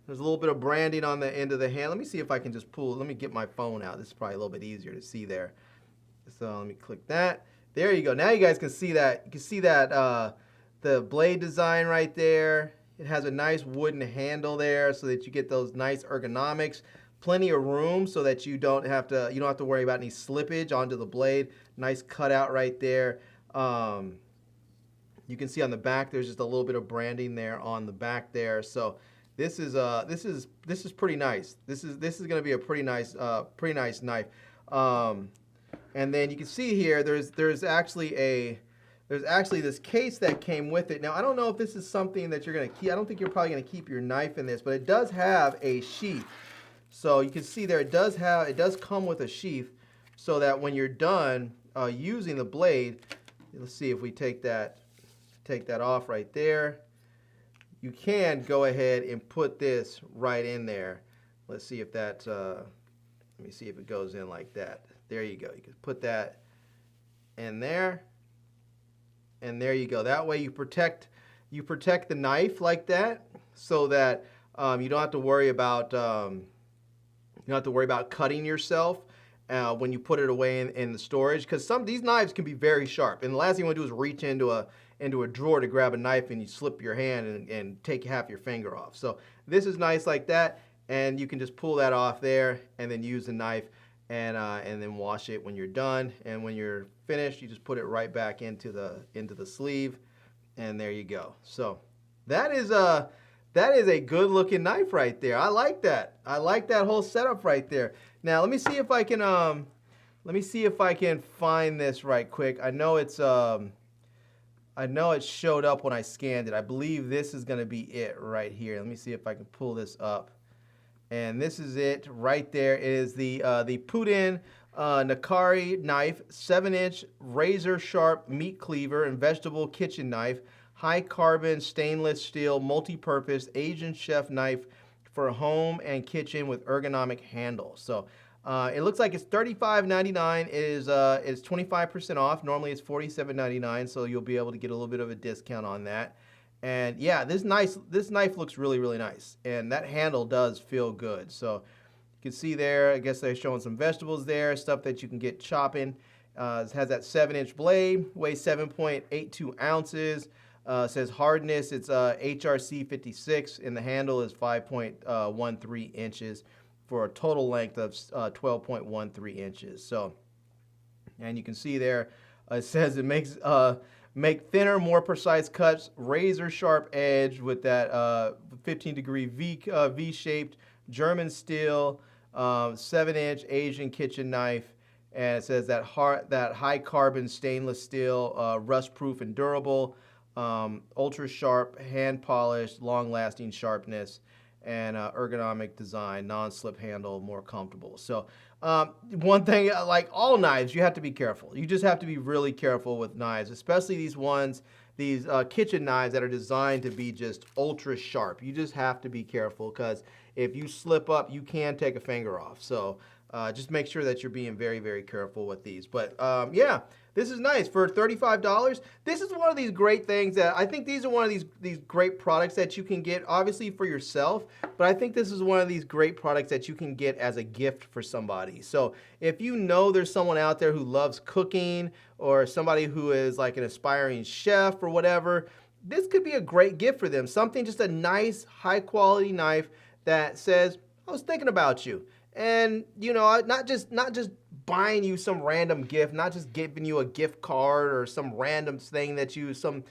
There's a little bit of branding on the end of the hand. Let me see if I can just pull. Let me get my phone out. This is probably a little bit easier to see there. So let me click that. There you go. Now you guys can see that. You can see that the blade design right there. It has a nice wooden handle there so that you get those nice ergonomics. Plenty of room so that you don't have to worry about any slippage onto the blade. Nice cutout right there. You can see on the back there's just a little bit of branding there on the back there. So this is pretty nice. This is going to be a pretty nice knife. And then you can see here there's actually this case that came with it. Now I don't know if this is something that you're going to keep. I don't think you're probably going to keep your knife in this, but it does have a sheath. So you can see there it does come with a sheath, so that when you're done using the blade, let's see if we take that off right there. You can go ahead and put this right in there. Let's see if that, let me see if it goes in like that. There you go. You can put that in there. And there you go. That way you protect the knife like that, so that you don't have to worry about cutting yourself when you put it away in the storage, because these knives can be very sharp, and the last thing you want to do is reach into a drawer to grab a knife and you slip your hand and take half your finger off. So this is nice like that, and you can just pull that off there and then use the knife and then wash it when you're done. And when you're finished, you just put it right back into the sleeve, and there you go. So that is a good looking knife right there. I like that. I like that whole setup right there. Now let me see if I can find this right quick. I know it showed up when I scanned it. I believe this is going to be it right here. Let me see if I can pull this up. And this is it right there. It is the Putin Nakari knife, 7-inch razor sharp meat cleaver and vegetable kitchen knife, high carbon stainless steel multi-purpose Asian chef knife for home and kitchen with ergonomic handle. So it looks like it's $35.99. It is 25% off. Normally it's $47.99, so you'll be able to get a little bit of a discount on that. And yeah, this knife looks really, really nice, and that handle does feel good. So you can see there, I guess they're showing some vegetables there, stuff that you can get chopping. It has that 7-inch blade, weighs 7.82 ounces. Says hardness, it's HRC 56, and the handle is 5.13 inches for a total length of 12.13 inches. So, and you can see there, it says it makes make thinner, more precise cuts, razor sharp edge with that 15-degree V-shaped German steel, 7-inch Asian kitchen knife, and it says that high carbon stainless steel, rust-proof and durable. Ultra sharp, hand polished, long lasting sharpness, and ergonomic design, non-slip handle, more comfortable. So one thing, like all knives, you have to be careful. You just have to be really careful with knives, especially these kitchen knives that are designed to be just ultra sharp. You just have to be careful, because if you slip up, you can take a finger off. So just make sure that you're being very, very careful with these. But yeah, this is nice for $35. This is one of these great things that I think these are one of these great products that you can get, obviously for yourself, but I think this is one of these great products that you can get as a gift for somebody. So if you know there's someone out there who loves cooking, or somebody who is like an aspiring chef or whatever, this could be a great gift for them. Something, just a nice, high quality knife that says, I was thinking about you. And, you know, not just buying you some random gift, not just giving you a gift card or some random thing that some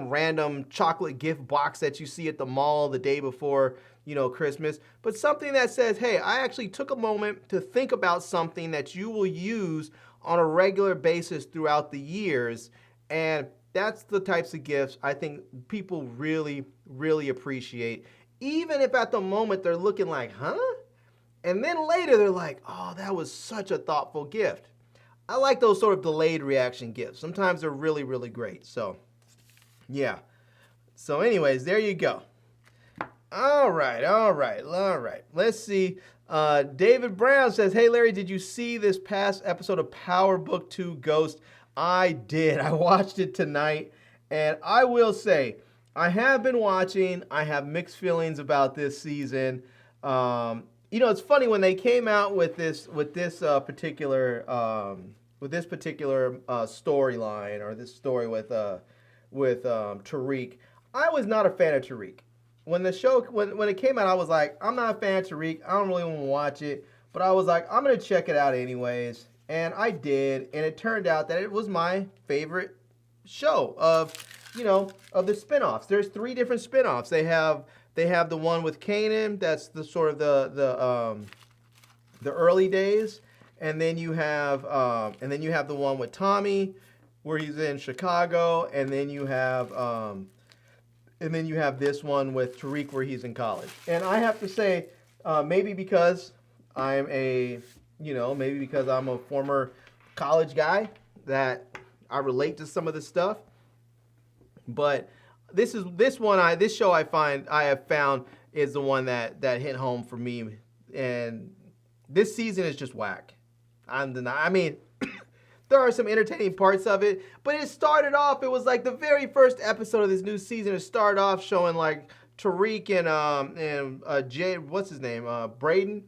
random chocolate gift box that you see at the mall the day before, you know, Christmas, but something that says, hey, I actually took a moment to think about something that you will use on a regular basis throughout the years. And that's the types of gifts I think people really, really appreciate, even if at the moment they're looking like, huh? And then later they're like, oh, that was such a thoughtful gift. I like those sort of delayed reaction gifts. Sometimes they're really, really great. So, yeah. So anyways, there you go. All right. Let's see. David Brown says, hey, Larry, did you see this past episode of Power Book 2 Ghost? I did. I watched it tonight. And I will say, I have been watching. I have mixed feelings about this season. You know, it's funny when they came out with this particular storyline, or this story with Tariq. I was not a fan of Tariq. When the show when it came out, I was like, I'm not a fan of Tariq. I don't really want to watch it, but I was like, I'm gonna check it out anyways, and I did, and it turned out that it was my favorite show of the spinoffs. There's 3 different spinoffs. They have the one with Kanan. That's the sort of the early days, and then you have the one with Tommy, where he's in Chicago, and then you have this one with Tariq where he's in college. And I have to say, maybe because I'm a former college guy, that I relate to some of the stuff. But this show I have found is the one that hit home for me, and this season is just whack. I mean, there are some entertaining parts of it, but it started off. It was like the very first episode of this new season. It started off showing like Tariq and Jay, what's his name, Braden,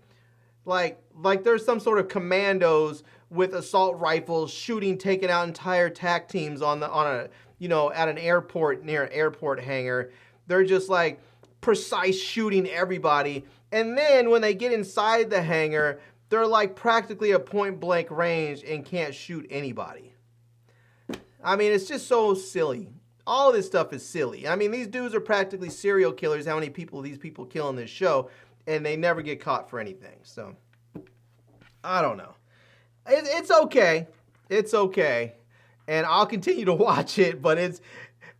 like there's some sort of commandos with assault rifles taking out entire TAC teams at an airport, near an airport hangar. They're just like precise shooting everybody. And then when they get inside the hangar, they're like practically a point blank range and can't shoot anybody. I mean, it's just so silly. All this stuff is silly. I mean, these dudes are practically serial killers, how many people these people kill in this show, and they never get caught for anything. So, I don't know. It's okay. It's okay. And I'll continue to watch it, but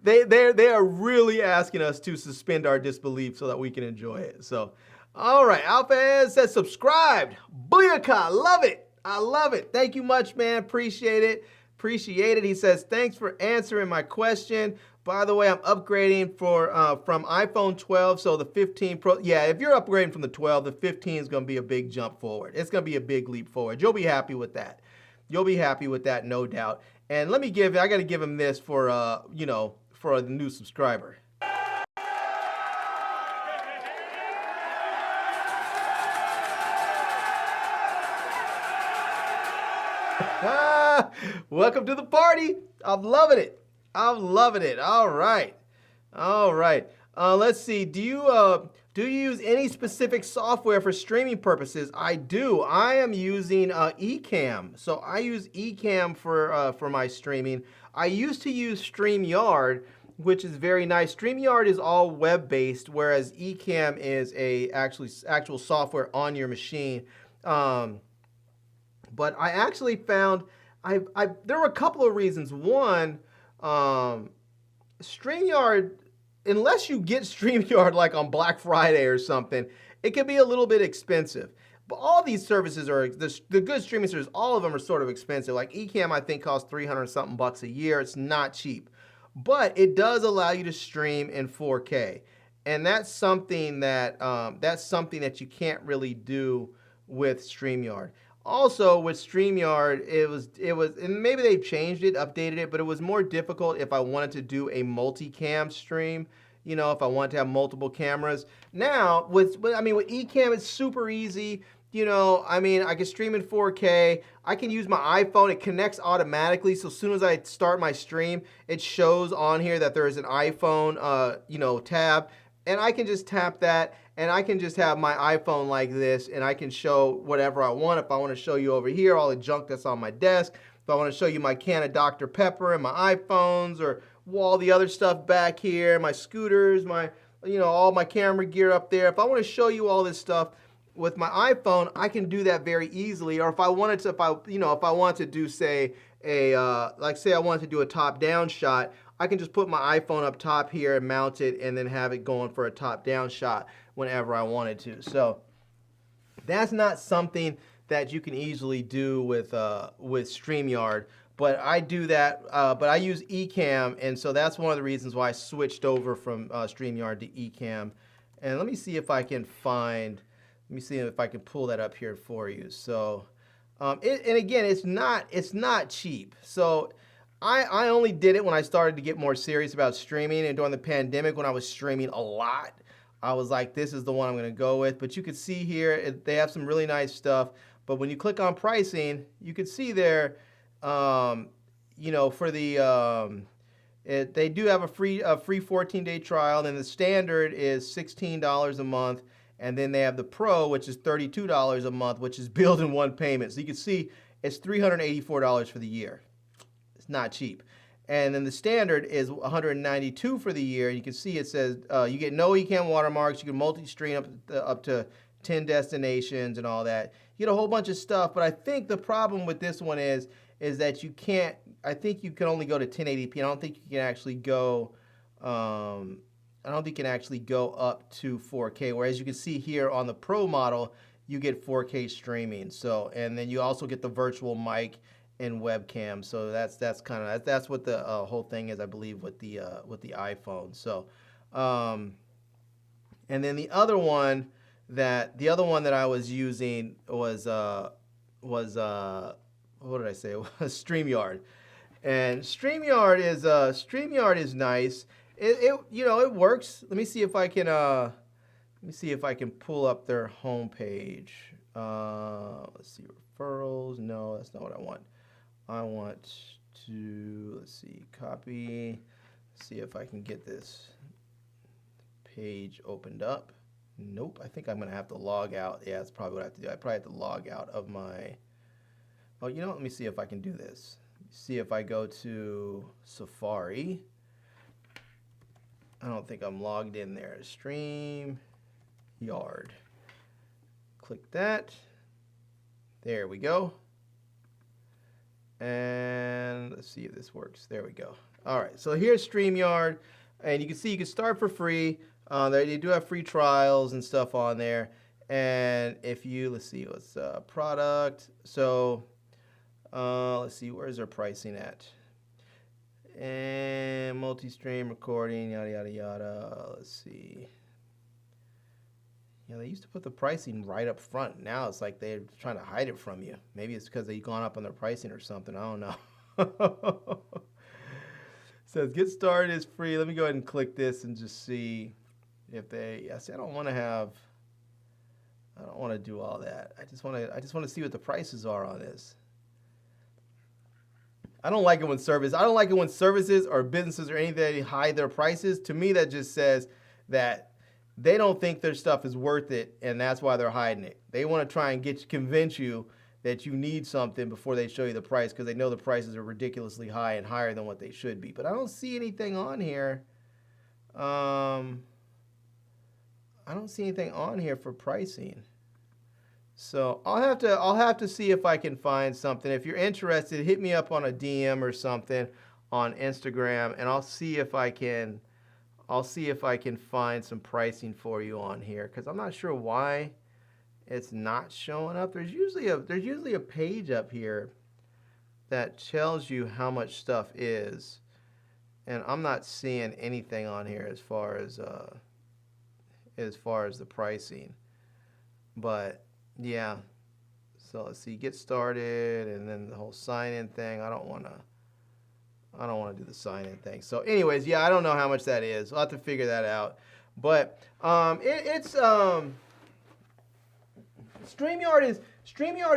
they are really asking us to suspend our disbelief so that we can enjoy it. So, all right, Alpha says subscribed. Booyaka, love it. I love it. Thank you much, man. Appreciate it. Appreciate it. He says, thanks for answering my question. By the way, I'm upgrading from iPhone 12, so the 15 Pro. Yeah, if you're upgrading from the 12, the 15 is going to be a big jump forward. It's going to be a big leap forward. You'll be happy with that. You'll be happy with that, no doubt. And I got to give him this for a new subscriber. Welcome to the party. I'm loving it. I'm loving it. All right. All right. Let's see. Do you use any specific software for streaming purposes? I do. I am using Ecamm. So I use Ecamm for my streaming. I used to use StreamYard, which is very nice. StreamYard is all web-based, whereas Ecamm is actual software on your machine. But I actually found there were a couple of reasons. One, StreamYard, unless you get StreamYard like on Black Friday or something, it can be a little bit expensive. But all these services are, the good streaming services, all of them are sort of expensive. Like Ecamm, I think, costs $300 something bucks a year. It's not cheap. But it does allow you to stream in 4K. And that's something that you can't really do with StreamYard. Also, with StreamYard, it was, and maybe they've changed it, updated it, but it was more difficult if I wanted to do a multicam stream. If I wanted to have multiple cameras. Now, with Ecamm, it's super easy. I can stream in 4K. I can use my iPhone. It connects automatically. So as soon as I start my stream, it shows on here that there is an iPhone, tab. And I can just tap that, and I can just have my iPhone like this, and I can show whatever I want. If I want to show you over here all the junk that's on my desk, if I want to show you my can of Dr. Pepper and my iPhones, or all the other stuff back here, my scooters, all my camera gear up there. If I want to show you all this stuff with my iPhone, I can do that very easily. Or if I wanted to, if I want to do, say, say I wanted to do a top-down shot, I can just put my iPhone up top here and mount it, and then have it going for a top-down shot whenever I wanted to. So that's not something that you can easily do with StreamYard, but I do that. But I use Ecamm, and so that's one of the reasons why I switched over from StreamYard to Ecamm. And let me see if I can pull that up here for you. So, and again, it's not cheap. So I only did it when I started to get more serious about streaming, and during the pandemic when I was streaming a lot, I was like, this is the one I'm going to go with. But you can see here, they have some really nice stuff. But when you click on pricing, you can see there, you know, for the, they do have a free 14-day trial, and the standard is $16 a month. And then they have the Pro, which is $32 a month, which is billed in one payment. So you can see it's $384 for the year. It's not cheap. And then the standard is $192 for the year. You can see it says you get no eCam watermarks. You can multi-stream up to 10 destinations and all that. You get a whole bunch of stuff. But I think the problem with this one is that you can't. I think you can only go to 1080p. I don't think you can actually go. I don't think you can actually go up to 4K. Whereas you can see here on the Pro model, you get 4K streaming. So, and then you also get the virtual mic and webcam. So that's what the whole thing is, I believe, with the iPhone. So, and then the other one that I was using was what did I say? It was StreamYard. And StreamYard is nice. It you know, it works. Let me see if I can pull up their homepage. Let's see, referrals. No, that's not what I want. I want to, let's see, copy. See if I can get this page opened up. Nope, I think I'm gonna have to log out. Yeah, that's probably what I have to do. I probably have to log out of my, oh, you know what? Let me see if I can do this. See if I go to Safari. I don't think I'm logged in there. StreamYard. Click that. There we go. And let's see if this works. There we go. All right, so here's StreamYard. And you can see you can start for free. They do have free trials and stuff on there. And if you, let's see, what's product. So let's see, where's their pricing at? And multi-stream recording, yada, yada, yada. Let's see. Yeah, they used to put the pricing right up front. Now it's like they're trying to hide it from you. Maybe it's because they've gone up on their pricing or something. I don't know. Says get started is free. Let me go ahead and click this and just see if they. Yeah, see, I don't want to do all that. I just want to see what the prices are on this. I don't like it when services or businesses or anything hide their prices. To me, that just says that they don't think their stuff is worth it, and that's why they're hiding it. They want to try and convince you that you need something before they show you the price, because they know the prices are ridiculously high and higher than what they should be. But I don't see anything on here. I don't see anything on here for pricing. So I'll have to see if I can find something. If you're interested, hit me up on a DM or something on Instagram, and I'll see if I can find some pricing for you on here, because I'm not sure why it's not showing up. There's usually a page up here that tells you how much stuff is, and I'm not seeing anything on here as far as the pricing. But yeah, so let's see, get started, and then the whole sign-in thing. I don't want to do the sign-in thing. So anyways, yeah, I don't know how much that is. I'll have to figure that out. But StreamYard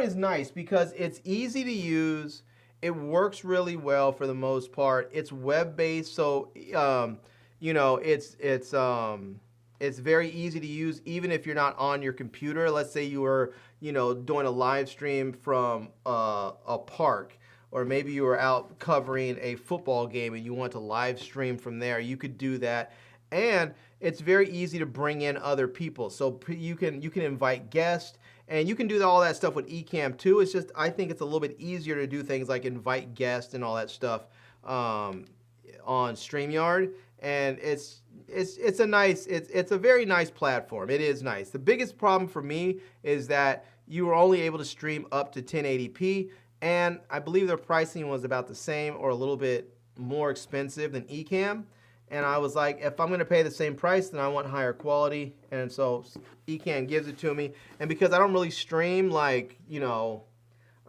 is nice because it's easy to use. It works really well for the most part. It's web-based, so you know, it's very easy to use even if you're not on your computer. Let's say you were, you know, doing a live stream from a park, or maybe you were out covering a football game and you want to live stream from there. You could do that. And it's very easy to bring in other people. So you can invite guests, and you can do all that stuff with eCam too. It's just, I think it's a little bit easier to do things like invite guests and all that stuff on StreamYard. And it's a very nice platform. It is nice. The biggest problem for me is that you were only able to stream up to 1080p, and I believe their pricing was about the same or a little bit more expensive than eCam. And I was like, if I'm going to pay the same price, then I want higher quality. And so eCam gives it to me. And because I don't really stream like, you know,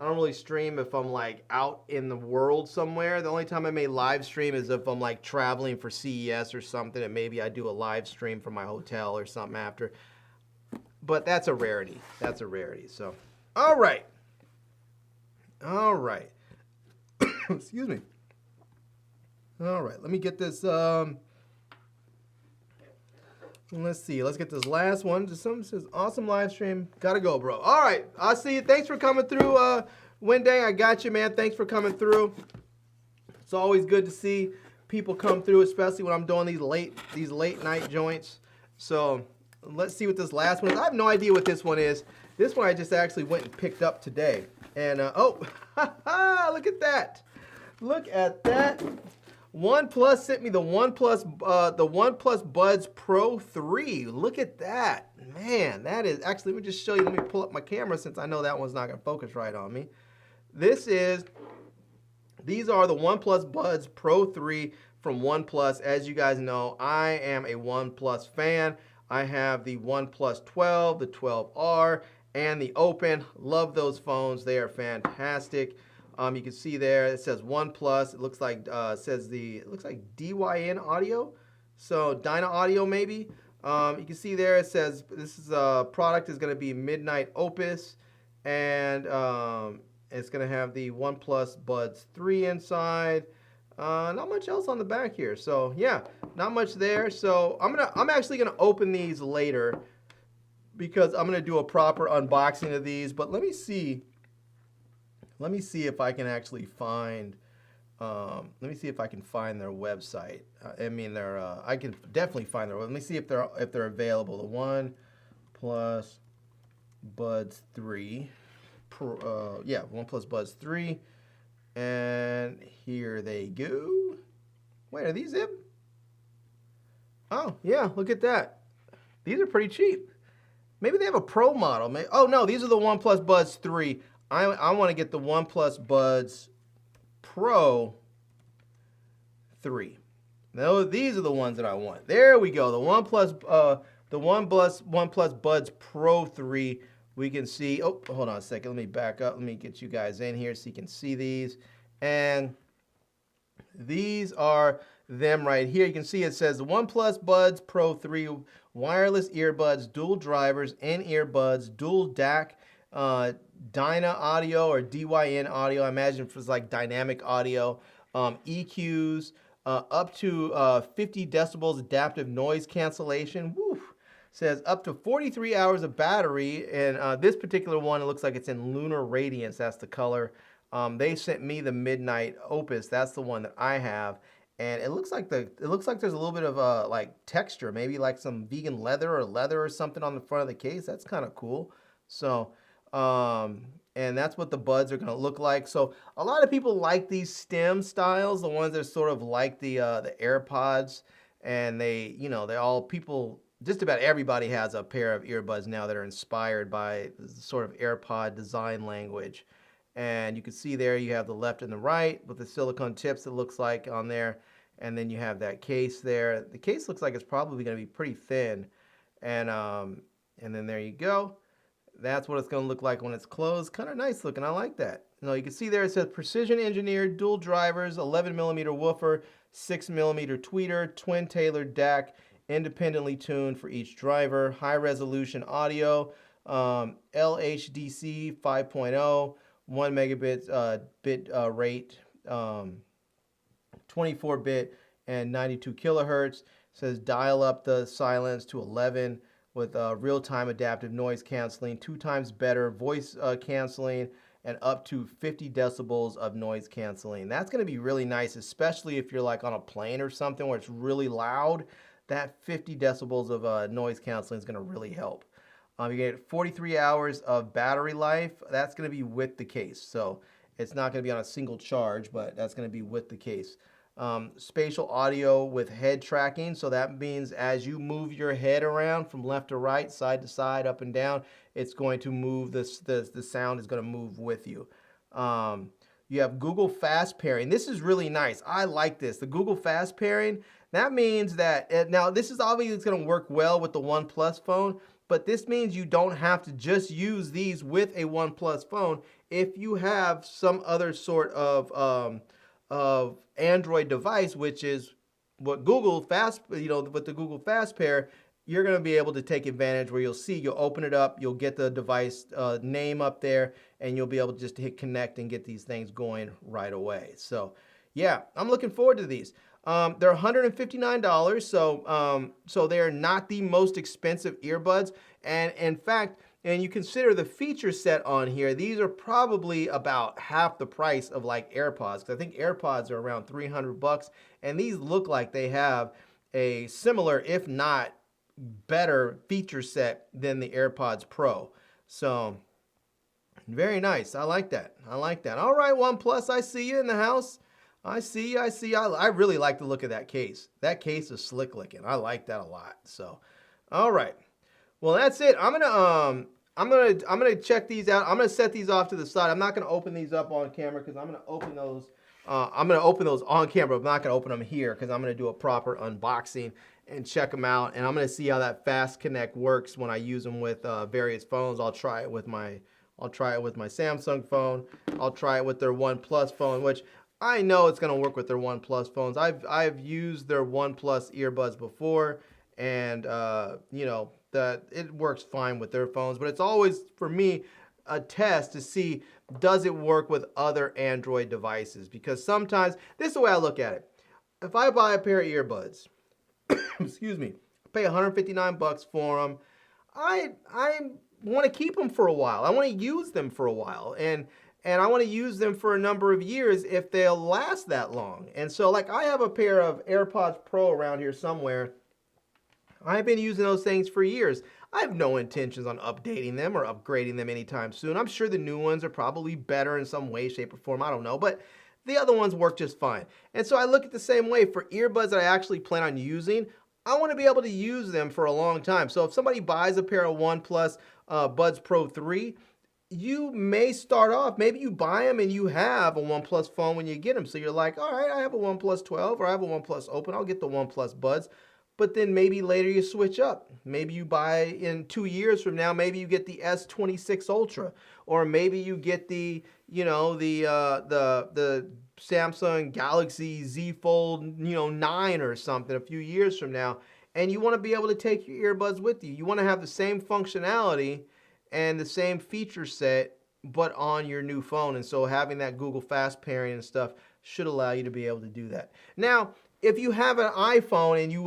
I don't really stream if I'm like out in the world somewhere. The only time I may live stream is if I'm like traveling for CES or something, and maybe I do a live stream from my hotel or something after. But that's a rarity. That's a rarity. So, all right. All right. Excuse me. All right. Let me get this. Let's see. Let's get this last one. Just something says awesome live stream. Gotta go, bro. All right. I'll see you. Thanks for coming through, Wenday. I got you, man. Thanks for coming through. It's always good to see people come through, especially when I'm doing these late night joints. So let's see what this last one is. I have no idea what this one is. This one I just actually went and picked up today. And oh, look at that. Look at that. OnePlus sent me the OnePlus Buds Pro 3. Look at that. Man, that is actually, let me just show you. Let me pull up my camera since I know that one's not going to focus right on me. These are the OnePlus Buds Pro 3 from OnePlus. As you guys know, I am a OnePlus fan. I have the OnePlus 12, the 12R, and the Open. Love those phones. They are fantastic. You can see there it says OnePlus. It looks like it looks like DYN audio, so Dyna Audio maybe. You can see there it says this is product is going to be Midnight Opus, and it's going to have the OnePlus Buds 3 inside. Not much else on the back here, so yeah, not much there. So I'm actually gonna open these later because I'm gonna do a proper unboxing of these. But let me see if I can actually find. Let me see if I can find their website. I mean, I can definitely find their. Let me see if they're available. The OnePlus Buds 3, yeah, OnePlus Buds 3, and here they go. Wait, are these them? Oh yeah, look at that. These are pretty cheap. Maybe they have a Pro model. Oh no, these are the OnePlus Buds 3. I want to get the OnePlus Buds Pro 3. No, these are the ones that I want. There we go. The OnePlus Buds Pro 3. We can see. Oh, hold on a second. Let me back up. Let me get you guys in here so you can see these. And these are them right here. You can see it says the OnePlus Buds Pro 3 wireless earbuds, dual drivers, in-ear buds, dual DAC, Dyna Audio or DYN Audio. I imagine it's like dynamic audio, EQs, up to 50 decibels adaptive noise cancellation. Woo. Says up to 43 hours of battery, and this particular one, it looks like it's in Lunar Radiance. That's the color. They sent me the Midnight Opus. That's the one that I have, and it looks like there's a little bit of like texture, maybe like some vegan leather or something on the front of the case. That's kind of cool. So, and that's what the buds are going to look like. So a lot of people like these stem styles, the ones that are sort of like the AirPods, and just about everybody has a pair of earbuds now that are inspired by the sort of AirPod design language. And you can see there you have the left and the right with the silicone tips, it looks like, on there. And then you have that case there. The case looks like it's probably going to be pretty thin. And then there you go. That's what it's going to look like when it's closed. Kind of nice looking. I like that. You can see there it says precision engineered, dual drivers, 11mm woofer, 6mm tweeter, twin tailored DAC, independently tuned for each driver, high resolution audio, LHDC 5.0, 1 megabit bit rate, 24-bit and 92 kilohertz. It says dial up the silence to 11 with real-time adaptive noise canceling, 2 times better voice canceling, and up to 50 decibels of noise canceling. That's going to be really nice, especially if you're like on a plane or something where it's really loud. That 50 decibels of noise canceling is going to really help. You get 43 hours of battery life. That's going to be with the case. So it's not going to be on a single charge, but that's going to be with the case. Spatial audio with head tracking. So that means as you move your head around from left to right, side to side, up and down, it's going to move, the sound is going to move with you. You have Google Fast Pairing. This is really nice. I like this. The Google Fast Pairing, that means that, now this is obviously going to work well with the OnePlus phone, but this means you don't have to just use these with a OnePlus phone. If you have some other sort of Android device, which is what Google Fast, with the Google Fast Pair, you're going to be able to take advantage where you'll open it up, you'll get the device name up there, and you'll be able to just hit connect and get these things going right away. So yeah, I'm looking forward to these. They're $159, so they're not the most expensive earbuds. And in fact, and you consider the feature set on here, these are probably about half the price of like AirPods, because I think AirPods are around $300, and these look like they have a similar, if not better, feature set than the AirPods Pro. So very nice. I like that. I like that. All right, OnePlus, I see you in the house. I see you. I really like the look of that case. That case is slick looking. I like that a lot. So, all right. Well, that's it. I'm gonna check these out. I'm gonna set these off to the side. I'm not gonna open these up on camera because I'm gonna open those. I'm gonna open those on camera. I'm not gonna open them here because I'm gonna do a proper unboxing and check them out. And I'm gonna see how that Fast Connect works when I use them with various phones. I'll try it with my Samsung phone. I'll try it with their OnePlus phone, which I know it's gonna work with their OnePlus phones. I've used their OnePlus earbuds before, and that it works fine with their phones. But it's always, for me, a test to see, does it work with other Android devices? Because sometimes, this is the way I look at it. If I buy a pair of earbuds, excuse me, pay $159 for them, I want to keep them for a while. I want to use them for a while. And I want to use them for a number of years if they'll last that long. And so, like, I have a pair of AirPods Pro around here somewhere. I've been using those things for years. I have no intentions on updating them or upgrading them anytime soon. I'm sure the new ones are probably better in some way, shape, or form. I don't know, but the other ones work just fine. And so I look at the same way for earbuds that I actually plan on using. I want to be able to use them for a long time. So if somebody buys a pair of OnePlus Buds Pro 3, you may start off, maybe you buy them and you have a OnePlus phone when you get them. So you're like, all right, I have a OnePlus 12 or I have a OnePlus Open. I'll get the OnePlus Buds. But then maybe later you switch up. Maybe you buy in 2 years from now, maybe you get the S26 Ultra, or maybe you get the Samsung Galaxy Z Fold 9 or something a few years from now, and you want to be able to take your earbuds with you. You want to have the same functionality and the same feature set, but on your new phone. And so having that Google Fast Pairing and stuff should allow you to be able to do that. Now, if you have an iPhone and you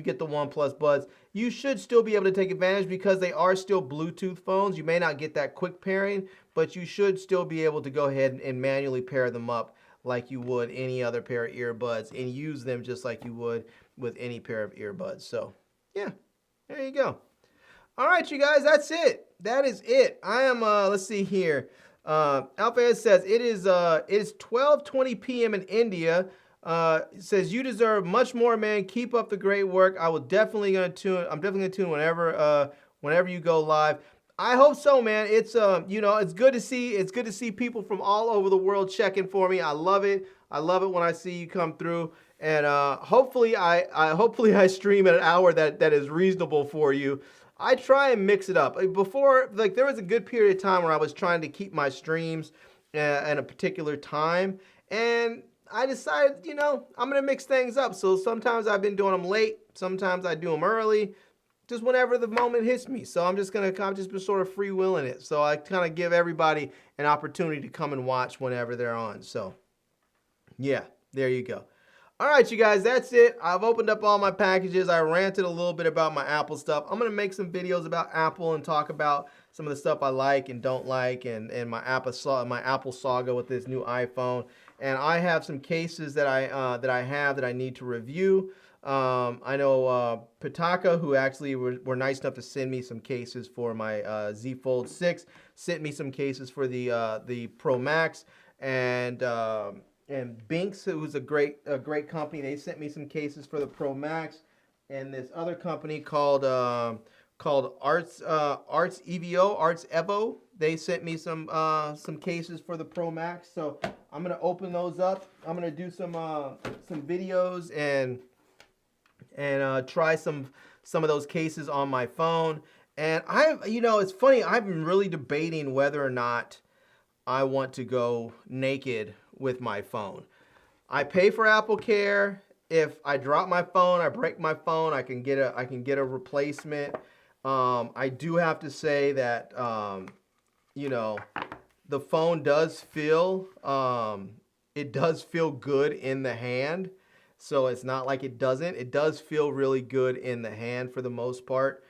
get the OnePlus Buds, you should still be able to take advantage because they are still Bluetooth phones. You may not get that quick pairing, but you should still be able to go ahead and manually pair them up like you would any other pair of earbuds and use them just like you would with any pair of earbuds. So, yeah, there you go. All right, you guys, that's it. That is it. I am, let's see here. Alpha says it is 12:20 p.m. in India. It says you deserve much more, man. Keep up the great work. I'm definitely gonna tune whenever you go live. I hope so, man. It's it's good to see people from all over the world checking for me. I love it. I love it when I see you come through. And hopefully I stream at an hour that is reasonable for you. I try and mix it up. Before, like, there was a good period of time where I was trying to keep my streams at a particular time, and I decided, I'm going to mix things up. So sometimes I've been doing them late. Sometimes I do them early, just whenever the moment hits me. So I've just been sort of freewheeling it. So I kind of give everybody an opportunity to come and watch whenever they're on. So yeah, there you go. All right, you guys, that's it. I've opened up all my packages. I ranted a little bit about my Apple stuff. I'm going to make some videos about Apple and talk about some of the stuff I like and don't like, and my Apple saga with this new iPhone. And I have some cases that I need to review. I know Pitaka, who actually were nice enough to send me some cases for my Z Fold 6, sent me some cases for the Pro Max, and Binks, who's a great company, they sent me some cases for the Pro Max, and this other company called Arts Evo, they sent me some cases for the Pro Max. So I'm gonna open those up. I'm gonna do some videos and try some of those cases on my phone. And it's funny, I've been really debating whether or not I want to go naked with my phone. I pay for Apple Care. If I drop my phone, I break my phone, I can get a replacement. I do have to say that the phone does feel it does feel good in the hand. So it's not like it doesn't. It does feel really good in the hand for the most part.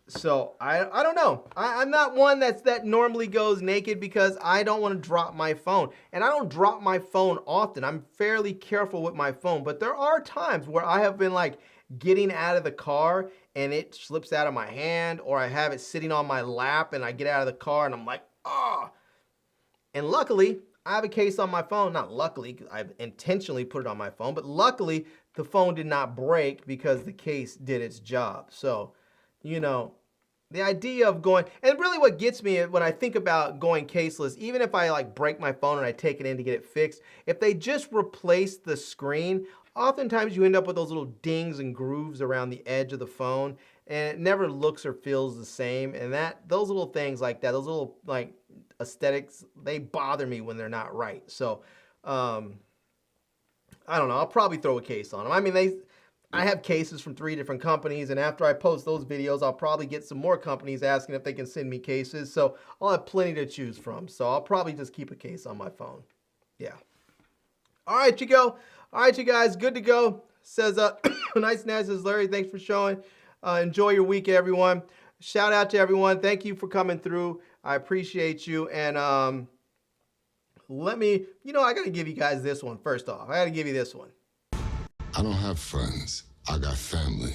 So I don't know. I'm not one that normally goes naked because I don't want to drop my phone. And I don't drop my phone often. I'm fairly careful with my phone. But there are times where I have been like getting out of the car and it slips out of my hand, or I have it sitting on my lap and I get out of the car and I'm like, ah. And luckily, I have a case on my phone. Not luckily, because I've intentionally put it on my phone, but luckily the phone did not break because the case did its job. So, the idea of going, and really what gets me when I think about going caseless, even if I like break my phone and I take it in to get it fixed, if they just replace the screen, oftentimes you end up with those little dings and grooves around the edge of the phone, and it never looks or feels the same. And those little things like that, those little like aesthetics, they bother me when they're not right. So I don't know, I'll probably throw a case on them. I mean, I have cases from 3 different companies, and after I post those videos, I'll probably get some more companies asking if they can send me cases. So I'll have plenty to choose from. So I'll probably just keep a case on my phone. Yeah. All right, you guys, good to go. Says, nice, says Larry, thanks for showing. Enjoy your week, everyone. Shout out to everyone. Thank you for coming through. I appreciate you. And I got to give you guys this one first off. I got to give you this one. I don't have friends. I got family.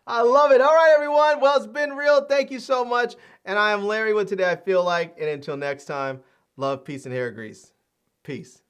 I love it. All right, everyone. Well, it's been real. Thank you so much. And I am Larry with Today I Feel Like. And until next time, love, peace, and hair grease. Peace.